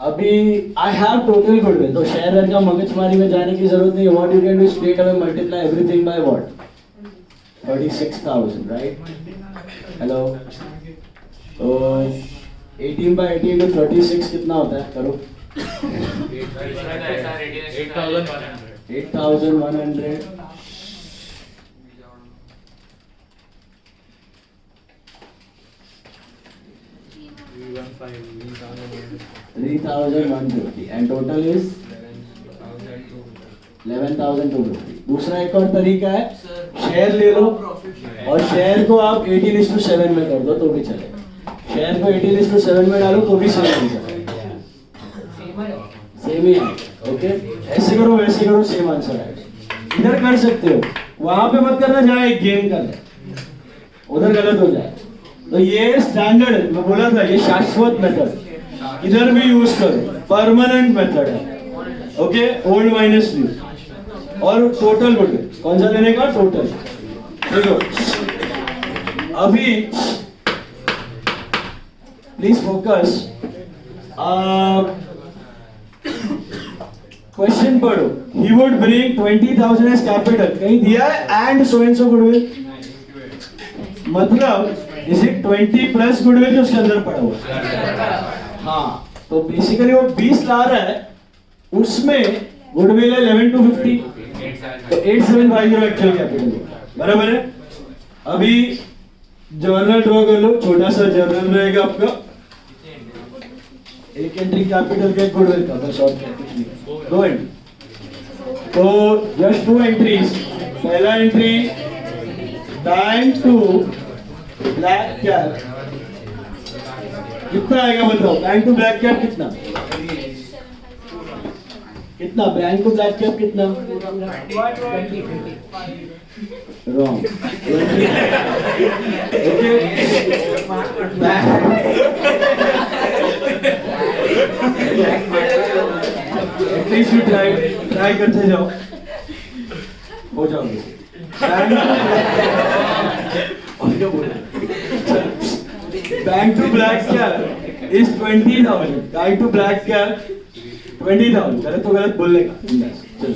D: अभी I have total goodwill, तो शेयर का मगजमारी में जाने की जरूरत नहीं. What you can do is straight away multiply everything by what? 36,000, right? Hello. तो 18/80 into 36 कितना होता है? करो. 8,100. 3,150 and total is 11,250. दूसरा एक और तरीका है, शेयर ले लो और शेयर को आप 18:7 में कर दो तो भी चलेगा. शेयर को 18:7 में डालो तो भी सेम ही है. ओके, ऐसे करो वैसे करो, सेम आंसर आएगा. इधर कर सकते हो, वहां पे मत करना जहाँ एक गेम कर ले, उधर गलत हो जाए. तो ये स्टैंडर्ड, मैं बोला था ये शाश्वत मेथड, इधर भी यूज करो, परमानेंट मेथड है. Okay, old minus new. और टोटल गोल्ड कौन सा लेने का? टोटल. देखो अभी प्लीज फोकस. क्वेश्चन पढ़ो. He would bring 20,000 as capital, कहीं दिया है and so and so goodwill. मतलब इज इट 20 प्लस गुडविल जो उसके अंदर पड़ा हुआ है? हाँ, तो बेसिकली वो 20 ला रहा है, उसमें गुडविल है 11 to 50, तो 8750 एक्चुअल कैपिटल बराबर है। अभी जर्नल ड्रॉ कर लो, छोटा सा जर्नल रहेगा आपका, एक एंट्री कैपिटल का, एक गुडविल का, बस और क्या कुछ नहीं, 2 एंट्री। तो जस्ट 2 एंट्रीज। पहला entry bank to black cap, कितना आएगा बताओ? बैंक टू ब्लैक कैप कितना कितना? बैंक टू ब्लैक कैप कितना? रॉन्ग। एटलीस्ट यू ट्राई करते जाओ, हो जाओगे। Bank to black cap is 20,000। Bank to black cap 20,000। गलत तो गलत बोलने का, चलो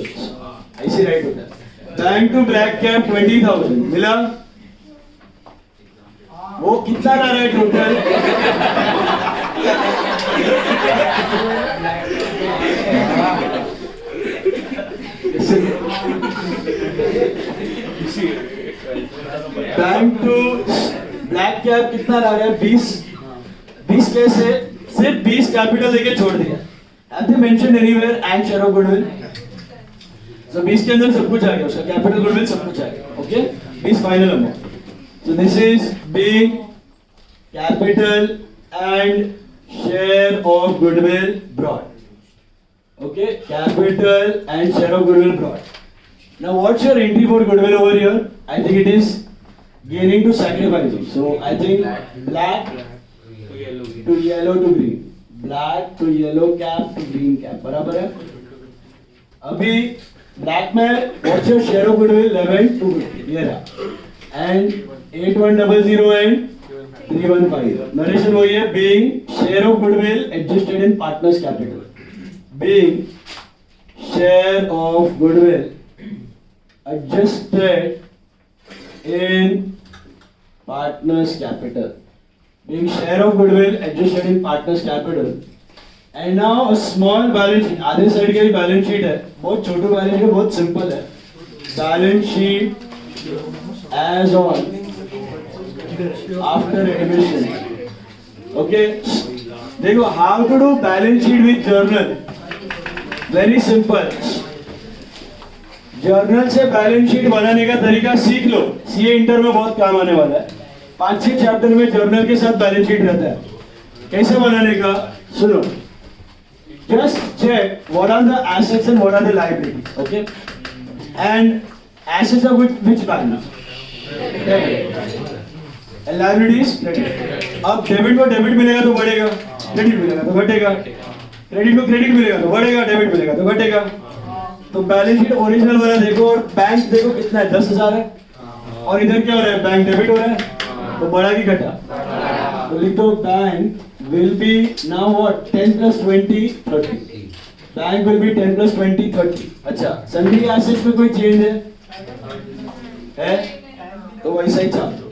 D: ऐसे राइट होता है। बैंक टू ब्लैक कैप 20,000 मिला। वो कितना ला रहा है total? Bank to black cap कितना ला रहा है? 20 कैसे? सिर्फ 20 कैपिटल लेके छोड़ दिया। Have they mentioned anywhere and share of goodwill? So 20 के अंदर सब कुछ आ गया, उसका कैपिटल गुडविल सब कुछ आ गया। Okay, 20 final amount. So this is being capital and share of goodwill brought. Okay, capital and share of goodwill brought. Now what's your entry for goodwill over here? I think it is gaining to sacrificing. So I think black to yellow to green. Black to yellow cap to green cap. बराबर है? अभी black में what's your share of goodwill? 11 to 50. ये रहा. And 8100 and 315. Narration वही है, being share of goodwill adjusted in partners capital. Being share of goodwill adjusted in partners capital. Being share of goodwill adjusted in partners capital. And now a small balance sheet. आधे side का balance sheet है, बहुत छोटा balance sheet, बहुत simple है। Balance sheet as on after admission. Okay, देखो how to do balance sheet with journal. Very simple. Journal से balance sheet बनाने का तरीका सीख लो, सीए इंटर में बहुत काम आने वाला है। 5-6 चैप्टर में जर्नल के साथ बैलेंस शीट रहता है। कैसे बनाने का सुनो। Just check what are the assets and what are the liabilities. Okay, and assets are which balance? And liabilities credit. अब डेबिट को डेबिट मिलेगा तो बढ़ेगा, क्रेडिट मिलेगा तो घटेगा, क्रेडिट को क्रेडिट मिलेगा तो बढ़ेगा, डेबिट मिलेगा तो घटेगा। तो बैलेंस शीट ओरिजिनल वाला देखो और बैंक देखो कितना है, 10,000 है, और इधर क्या हो रहा है? बैंक डेबिट हो रहा है, तो बढ़ा कि घटा? तो लिख दो bank will be now what? 10 plus 20 30. Bank will be 10 plus 20 30. अच्छा, सन्ड्री एसेट्स में कोई चेंज है? तो वैसा ही छाप दो।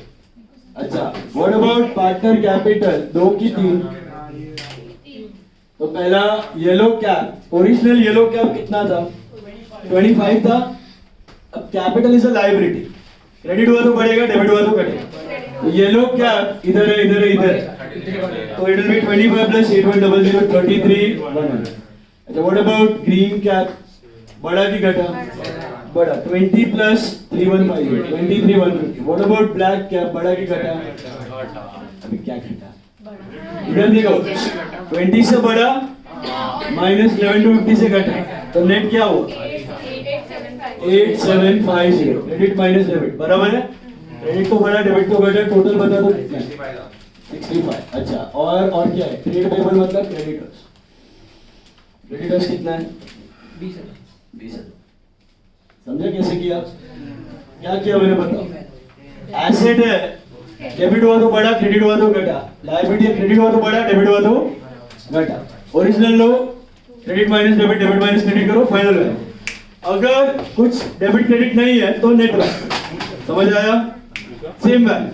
D: अच्छा, व्हाट अबाउट पार्टनर कैपिटल? 2 की 3। तो पहला yellow cap, original yellow cap कितना था? 25 था। अब capital is a liability, credit हुआ तो बढ़ेगा, डेबिट हुआ तो घटेगा। तो येलो कैप इधर है, इधर है, इधर है, तो इट विल बी 25 plus 8100 33 100। अच्छा, व्हाट अबाउट ग्रीन कैप? बढ़ा कि घटा? बढ़ा। 20 plus 315 23 150। What about black cap? बढ़ा कि घटा? अभी क्या घटा? इधर देखो, 20 से बढ़ा माइनस 11 to 50 से घटा, तो नेट क्या हुआ? 8750। क्रेडिट माइनस डेबिट बराबर है? क्रेडिट तो बढ़ा, डेबिट तो घटा, टोटल बता दो कितना है? 65। अच्छा, और क्या है? ट्रेड पेबल मतलब क्रेडिटर्स। क्रेडिटर्स कितना है? 20,000। समझे कैसे किया? क्या किया मैंने बताओ। एसेट है, डेबिट हुआ तो बढ़ा, क्रेडिट हुआ तो घटा। लायबिलिटी है, क्रेडिट हुआ तो बढ़ा, डेबिट हुआ तो घटा। ओरिजिनल लो, credit minus debit, debit minus credit करो, फाइनल वैल्यू। अगर कुछ डेबिट क्रेडिट नहीं है तो नेट वैल्यू। समझ आया? Same value.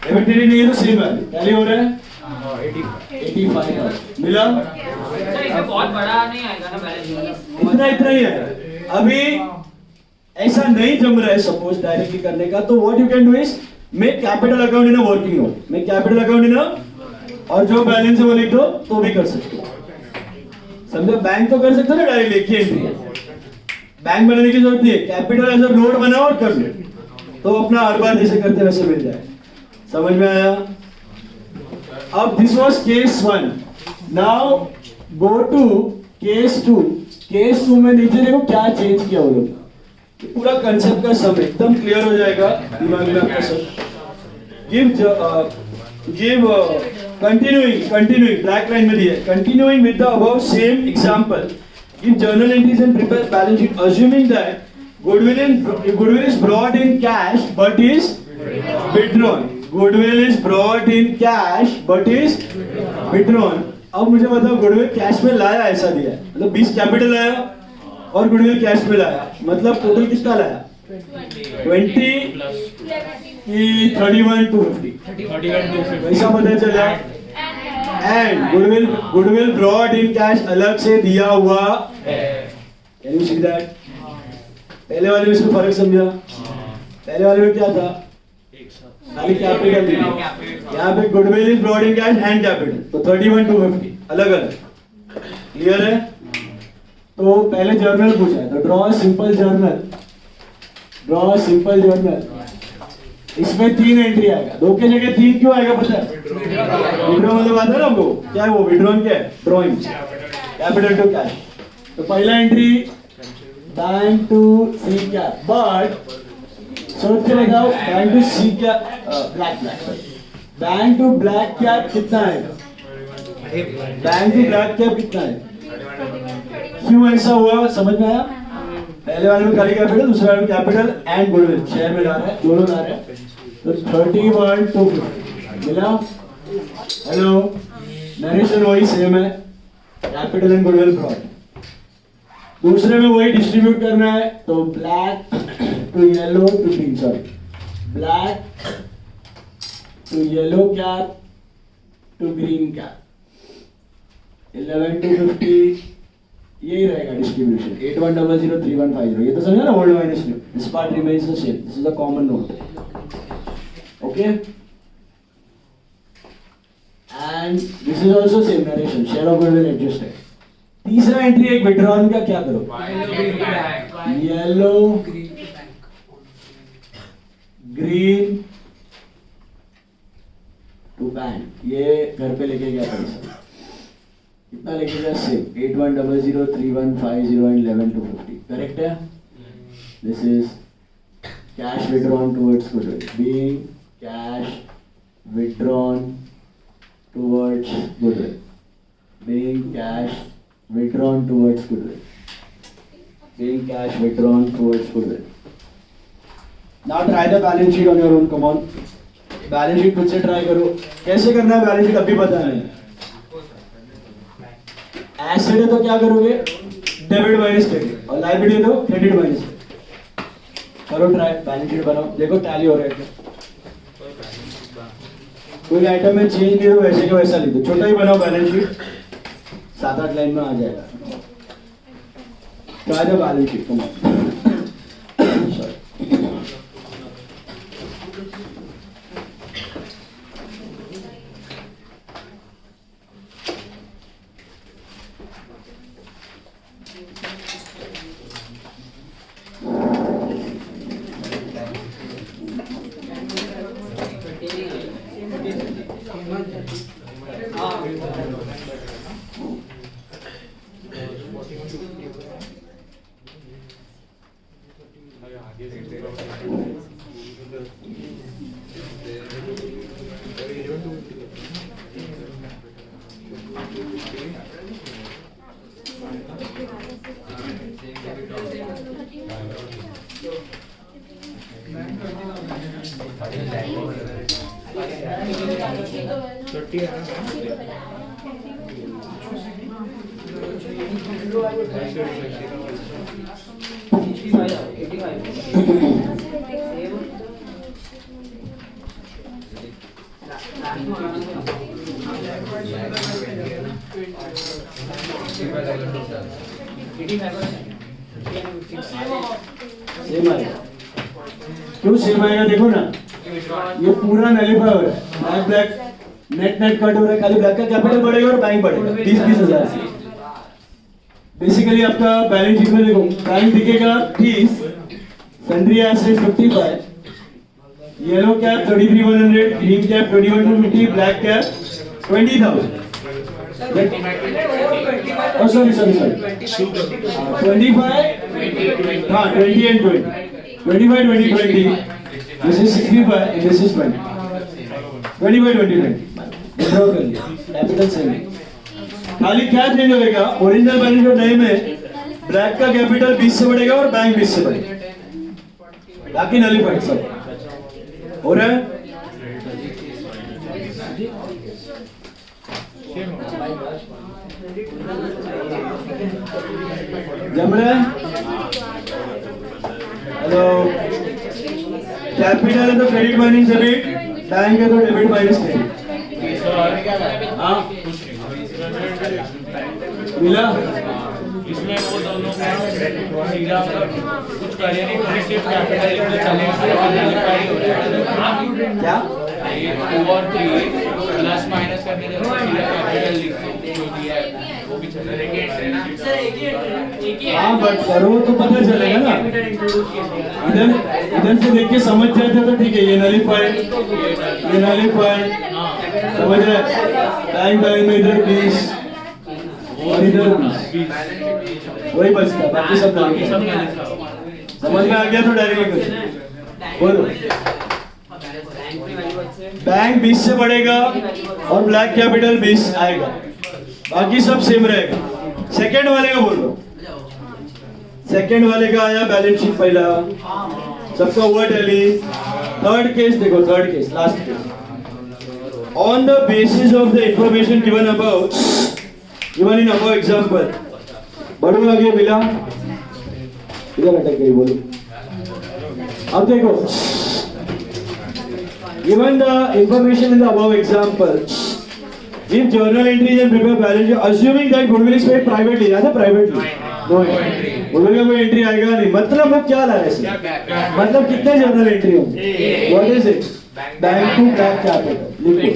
D: डेबिट नहीं है तो सेम वैल्यू टैली हो रहा है 85 मिला
B: सर इसमें बहुत बड़ा नहीं आएगा ना बैलेंस
D: इतना इतना ही है अभी ऐसा नहीं जम रहा है सपोज डायरेक्टली करने का तो what you can do is make capital account in a working note make capital account in a और जो बैलेंस है वो लिख दो तो भी कर सकते हो समझो बैंक तो कर सकते हो ना डायरेक्टली एक ही एंट्री है बैंक बनाने की जरूरत नहीं है कैपिटल एज अ नोट बनाओ और कर लो तो अपना हर बार जैसे करते वैसे मिल जाए समझ में आया अब this was case 1 now go to case 2 case 2 में नीचे देखो क्या चेंज किया वो लोग पूरा कंसेप्ट का सम एकदम क्लियर हो जाएगा दिमाग में आपका सब गिव continuing black line में दिया continuing with the above same example give journal entries and prepare balance sheet assuming that goodwill is brought in cash but is withdrawn goodwill is brought in cash but is withdrawn अब मुझे बताओ goodwill cash में लाया ऐसा दिया है मतलब 20 capital लाया और गुडविल कैश में लाया मतलब टोटल कितना लाया 20 की 31 to 50 वैसा पता चला and goodwill brought in cash अलग से दिया हुआ है कैन यू सी दैट पहले वाले में इसमें फर्क समझा पहले वाले में क्या था खाली कैपिटल यहाँ पे goodwill is brought in cash and capital तो 31 to 50 अलग अलग क्लियर है तो पहले जर्नल पूछा है तो ड्रॉ सिंपल जर्नल इसमें 3 एंट्री आएगा 2 के जगह 3 क्यों आएगा पता है विड्रॉ मतलब आता है ना आपको क्या है वो विड्रॉन क्या है ड्रॉइंग कैपिटल टू कैश तो पहला entry bank to C cap but सोच के लगाओ bank to C cap bank to black cap कितना आएगा बैंक टू ब्लैक कैप कितना है क्यों ऐसा हुआ समझ में आया पहले वाले में खाली कैपिटल दूसरे वाले में कैपिटल एंड गुडविल शेयर में ला रहा है दोनों ला रहे हैं तो 31 to 50 मिला हेलो नरेशन वही सेम है कैपिटल एंड गुडविल ब्रॉट दूसरे में वही डिस्ट्रीब्यूट करना है तो black to yellow to green sorry black to yellow cap to green cap 11 to 50 यही रहेगा डिस्ट्रीब्यूशन 81003150 ये तो समझा ना old minus new this part remains the same this is the common note okay and this is also same narration share of goodwill adjusted तीसरा entry एक withdrawn का क्या करो येलो ग्रीन टू बैंक ये घर पे लेके गया पैसा कितना लेके गया सेम 81003150 एंड 11 to 50 करेक्ट है this is cash withdrawn towards goodwill being cash withdrawn towards goodwill being cash withdrawn towards goodwill being cash withdrawn towards goodwill now try the balance sheet on your own come on balance sheet खुद से try करो कैसे करना है balance sheet अभी पता नहीं asset है तो क्या करोगे डेबिट माइनस क्रेडिट और लायबिलिटी है तो क्रेडिट माइनस करो ट्राई बैलेंस शीट बनाओ देखो टैली हो रहा है कोई आइटम में चेंज नहीं हो वैसे का वैसा लिख दो छोटा ही बनाओ बैलेंस शीट 7-8 लाइन में आ जाएगा try the balance sheet come on same आएगा, क्यों सेम आएगा देखो ना, ये पूरा नलीफाई हो रहा है, ब्लैक नेट नेट कट हो रहा है, खाली ब्लैक का कैपिटल बढ़ेगा और बैंक बढ़ेगा 20,000 से। बेसिकली आपका बैलेंस शीट में देखो बैंक दिखेगा 30, sundry asset 55, yellow cap 33,100, green cap 21,250, black cap 20,000। Oh, sorry. 25, हाँ 20 and 20. 25, 20, 20. This is 65 and this is 20. 25, 20, 20. Withdraw कर लिया, कैपिटल सेम है। खाली क्या चेंज होगा, ओरिजिनल बैलेंस और नए में ब्लैक का कैपिटल 20 से बढ़ेगा और बैंक 20 से बढ़ेगा, बाकी नलीफाइड सब हो रहा है। जम रहा है, हेलो, कैपिटल है तो क्रेडिट माइनस डेबिट, बैंक है तो डेबिट माइनस क्रेडिट। हाँ मिला,
C: इसमें वो दोनों का सीधा कुछ करे नहीं, पूरी सिर्फ कैपिटल लिखने चले
D: क्या
C: ये 2 और 3 प्लस माइनस करने के बाद सीधा कैपिटल लिखो जो दिया है वो भी चलेगा।
D: हाँ बट करो तो पता चलेगा ना, इधर से देख के समझ जाते तो ठीक है, ये नलीफाइड समझ रहे, बैंक बैंक में इधर 20 और इधर 20, वही बचता है, बाकी सब समझ में आ गया तो डायरेक्ट बोलो। बैंक 20 से बढ़ेगा और ब्लैक कैपिटल 20 आएगा, बाकी सब सेम रहेगा। सेकंड वाले का बोल लो, सेकंड वाले का आया बैलेंस शीट पहला, सबका हुआ टैली। थर्ड केस देखो, third case last case, on the basis of the information given about, given in about example, बढ़ो आगे मिला, इधर अटक गई बोलो। अब देखो, given the information in the above example, give journal entries and prepare balance sheet, assuming that goodwill is paid privately, याद है privately? No entry. goodwill का कोई entry आएगा नहीं, मतलब वो क्या ला रहे हैं? मतलब कितने journal entry होंगे? What is it? Bank to black capital. लिखो,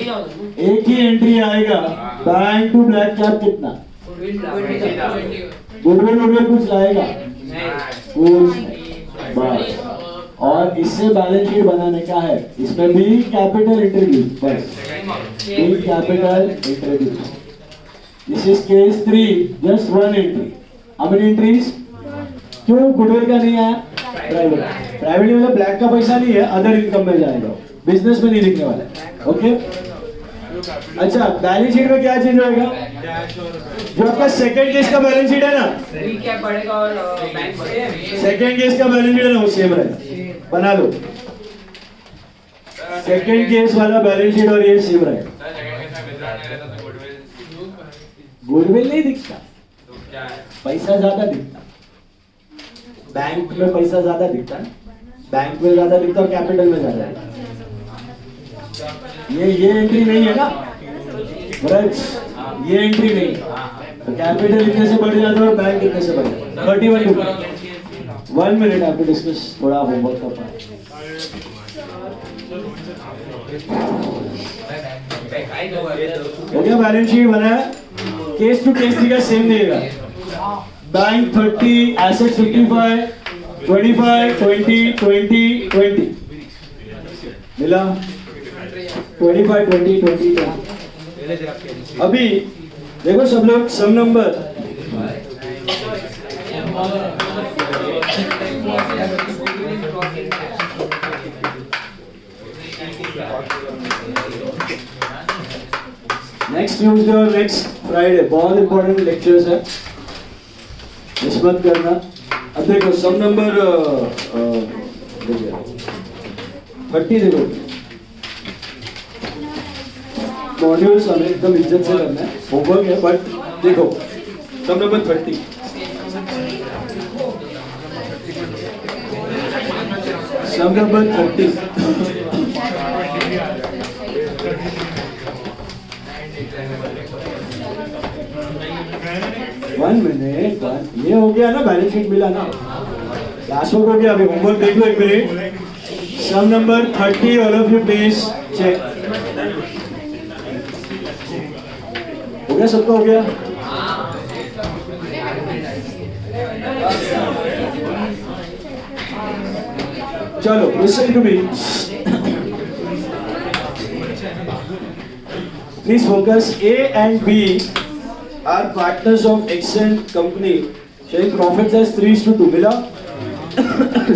D: एक ही entry आएगा, bank to black cap कितना? goodwill कुछ लाएगा? कुछ बस, और इससे बैलेंस शीट बनाने का है, इसमें भी कैपिटल इंट्रोड्यूस, बस भी capital introduce. This is case 3, just 1 entry. How many entries? क्यों गुडविल का नहीं है? प्राइवेट मतलब ब्लैक का पैसा नहीं है, अदर इनकम में जाएगा, बिजनेस में नहीं लिखने वाला है। ओके, अच्छा बैलेंस शीट में क्या चेंज होगा? जो आपका सेकंड केस का बैलेंस शीट है ना,
B: क्या बढ़ेगा और बैंक बढ़ेगा,
D: सेकंड केस का बैलेंस शीट है ना, वो सेम रहेगा, बना लो। सेकंड केस वाला बैलेंस शीट और ये सेम रहेगा। गुडविल नहीं दिखता, पैसा ज्यादा दिखता, बैंक में पैसा ज्यादा दिखता है, बैंक में ज्यादा दिखता और कैपिटल में ज्यादा दिखता। ये एंट्री नहीं है ना ब्रज, ये एंट्री नहीं, तो कैपिटल इतने से बढ़ जाता है और बैंक इतने से बढ़ जाता है। 31 1 मिनट आपको डिस्कस थोड़ा होमवर्क का पार्ट। हो गया, बैलेंस शीट बना है, केस टू केस का सेम देगा। बैंक 30, एसेट 55, 25, 20, 20, 20 मिला, 25, 20, 20, 20। अभी देखो सब लोग सम नंबर, नेक्स्ट ट्यूसडे और नेक्स्ट फ्राइडे बहुत इंपॉर्टेंट लेक्चर्स है, मिस मत करना। अब देखो सम नंबर 30 देखो, मॉड्यूल्स हमें एकदम इज्जत से करना है, होमवर्क है, बट देखो सम नंबर 30, सम नंबर 30 1 मिनट, ये हो गया ना, बैलेंस शीट मिला ना, लास्ट वर्क हो गया। अभी होमवर्क देख लो 1 minute. Sum number 30, all of you please check. हो गया, सबका हो गया। चलो listen to me, please focus. A and B are partners of X and company sharing profits as 3:2 मिला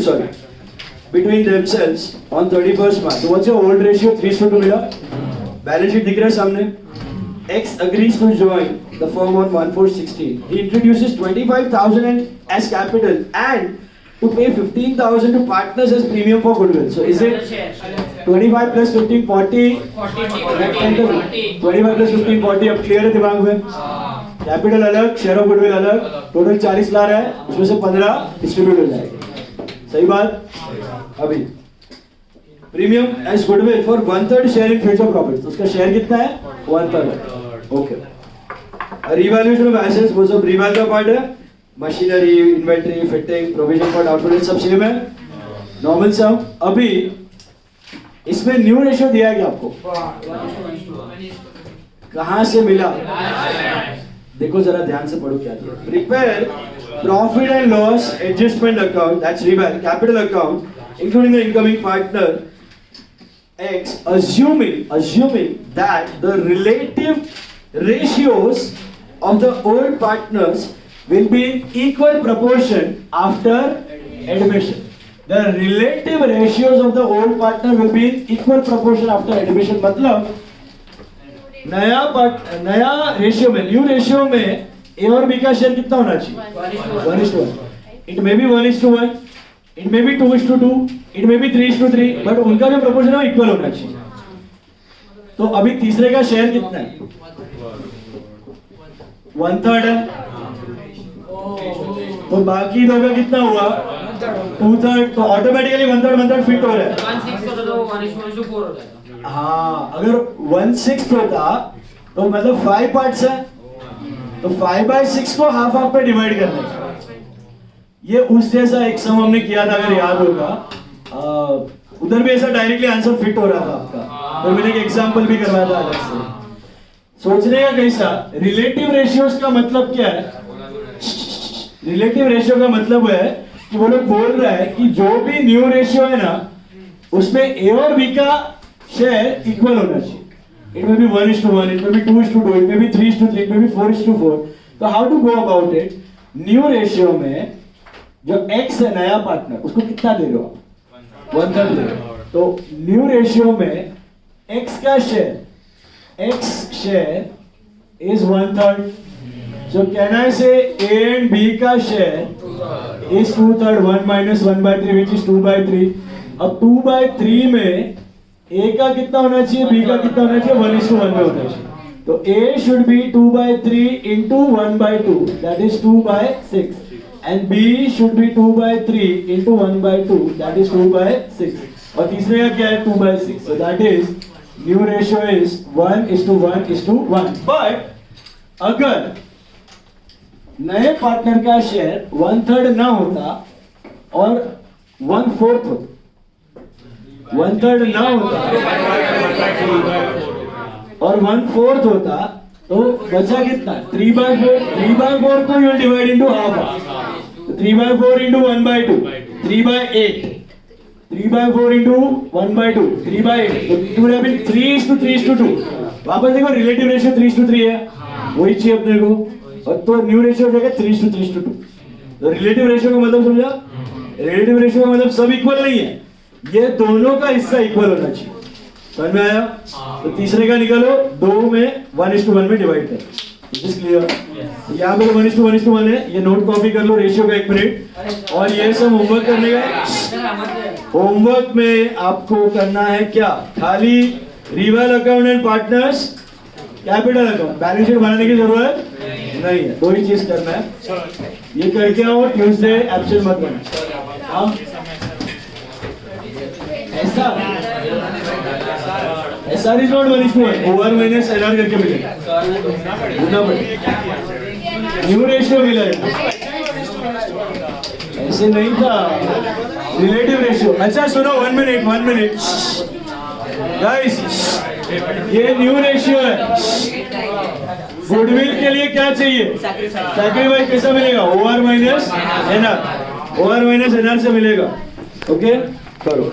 D: sorry between themselves on 31st March. So what's your old ratio? 3:2 मिला। Balance sheet दिख रहा है सामने। X agrees to join the firm on 1/4/16. He introduces 25,000 as capital and to pay 15,000 to partners as premium for goodwill. So is it 25 plus 15 40? 25 plus 15 40। अब clear है दिमाग में? Capital अलग, शेयर ऑफ गुडविल अलग, टोटल 40 ला रहा है, उसमें से 15 डिस्ट्रीब्यूट हो जाएगा। सही बात? अभी premium as goodwill for 1/3 share in future profits. उसका शेयर कितना है? 1/3। ओके। रिवैल्यूएशन ऑफ एसेट्स, वो सब रिवैल्यू का पार्ट है। Machinery, inventory, fitting, provision for doubtful, सब सेम है। नॉर्मल सम। अभी इसमें न्यू रेशियो दिया है क्या आपको? कहां से मिला? देखो जरा ध्यान से पढ़ो क्या दिया। Prepare profit and loss adjustment account, that's revalue, capital account including the incoming partner X, assuming that the relative ratios of the old partners will be in equal proportion after admission. The relative ratios of the old partner will be in equal proportion after admission. मतलब नया ratio में, new ratio में A और B का share कितना होना चाहिए? 1:1. It may be 1:1, it may be 2:2, it may be 3:3, but उनका जो प्रोपोर्शन है वो इक्वल होना चाहिए। तो अभी तीसरे का शेयर कितना है? 1/3 है। तो बाकी दो का कितना हुआ? 2/3। तो ऑटोमेटिकली 1/3 फिट हो रहा है।
B: 1/6 होता तो 1:4 हो जाएगा।
D: हाँ, अगर 1/6 होता तो मतलब 5 पार्ट्स है, तो 5/6 को हाफ हाफ पे डिवाइड करना है। ये उस जैसा एक सम हमने किया था, अगर याद होगा। उधर भी ऐसा डायरेक्टली आंसर फिट हो रहा था आपका, और मैंने एक एग्जांपल भी करवाया था अलग से। सोचने का कैसा, रिलेटिव रेशियोज का मतलब क्या है? रिलेटिव रेशियो का मतलब है कि वो लोग बोल रहा है कि जो भी न्यू रेशियो है ना, उसमें ए और बी का शेयर इक्वल होना चाहिए। It may be 1:1, it may be 2:2, it may be 3:3, it may be 4:4। तो how to go about it? New ratio में जो एक्स है नया पार्टनर, उसको कितना दे रहे हो? 1/3 दे रहे हो। तो न्यू रेशियो में एक्स का share, x share is 1/3। So can I say A and B का share is 2/3, 1 minus 1/3 which is 2/3। अब 2/3 में A का कितना होना चाहिए, B का कितना होना चाहिए? 1:1 में होना चाहिए। तो A should be 2/3 into 1/2, that is 2/6, and B should be 2/3 into 1/2, that is 2/6। और तीसरे का क्या है? 2/6। So that is new ratio is 1:1:1। But अगर नए पार्टनर का शेयर 1/3 ना होता और 1/4 होता, 1/3 ना होता और 1/4 होता, तो बचा कितना? 3/4। 3/4 को you divide into half, 3/4 into 1/2, 3/8, 3/4 into 1/2, 3/8। तो it would have been 3:3:2। वापस देखो, रिलेटिव रेशियो 3:3 है, वही चाहिए अपने को। और तो न्यू रेशियो हो जाएगा 3:2। तो रिलेटिव रेशियो का मतलब समझा? रिलेटिव रेशियो का मतलब सब इक्वल नहीं है, ये दोनों का हिस्सा इक्वल होना चाहिए। समझ में आया? तो तीसरे का निकालो, 2 में 1:1 में डिवाइड करो। Is clear? यहाँ पे 1:1 है, ये नोट कॉपी कर लो रेशियो का 1 मिनट। और ये सब होमवर्क करने का, होमवर्क में आपको करना है क्या? खाली reveal account and partners, capital account, balance sheet बनाने की जरूरत नहीं है। दो ही चीज करना है, ये करके आओ। ट्यूसडे एब्सेंट मत बनना। ऐसा
A: SR is not 1:1. OR minus NR करके मिलेगा. ढूंढना पड़ेगा. न्यू रेशियो मिला है. ऐसे नहीं था. Relative ratio. अच्छा सुनो 1 मिनट. गाइस ये न्यू रेशियो है. गुडविल के लिए क्या चाहिए? सैक्रिफाइस कैसा मिलेगा? OR minus NR. OR minus NR से मिलेगा. ओके करो.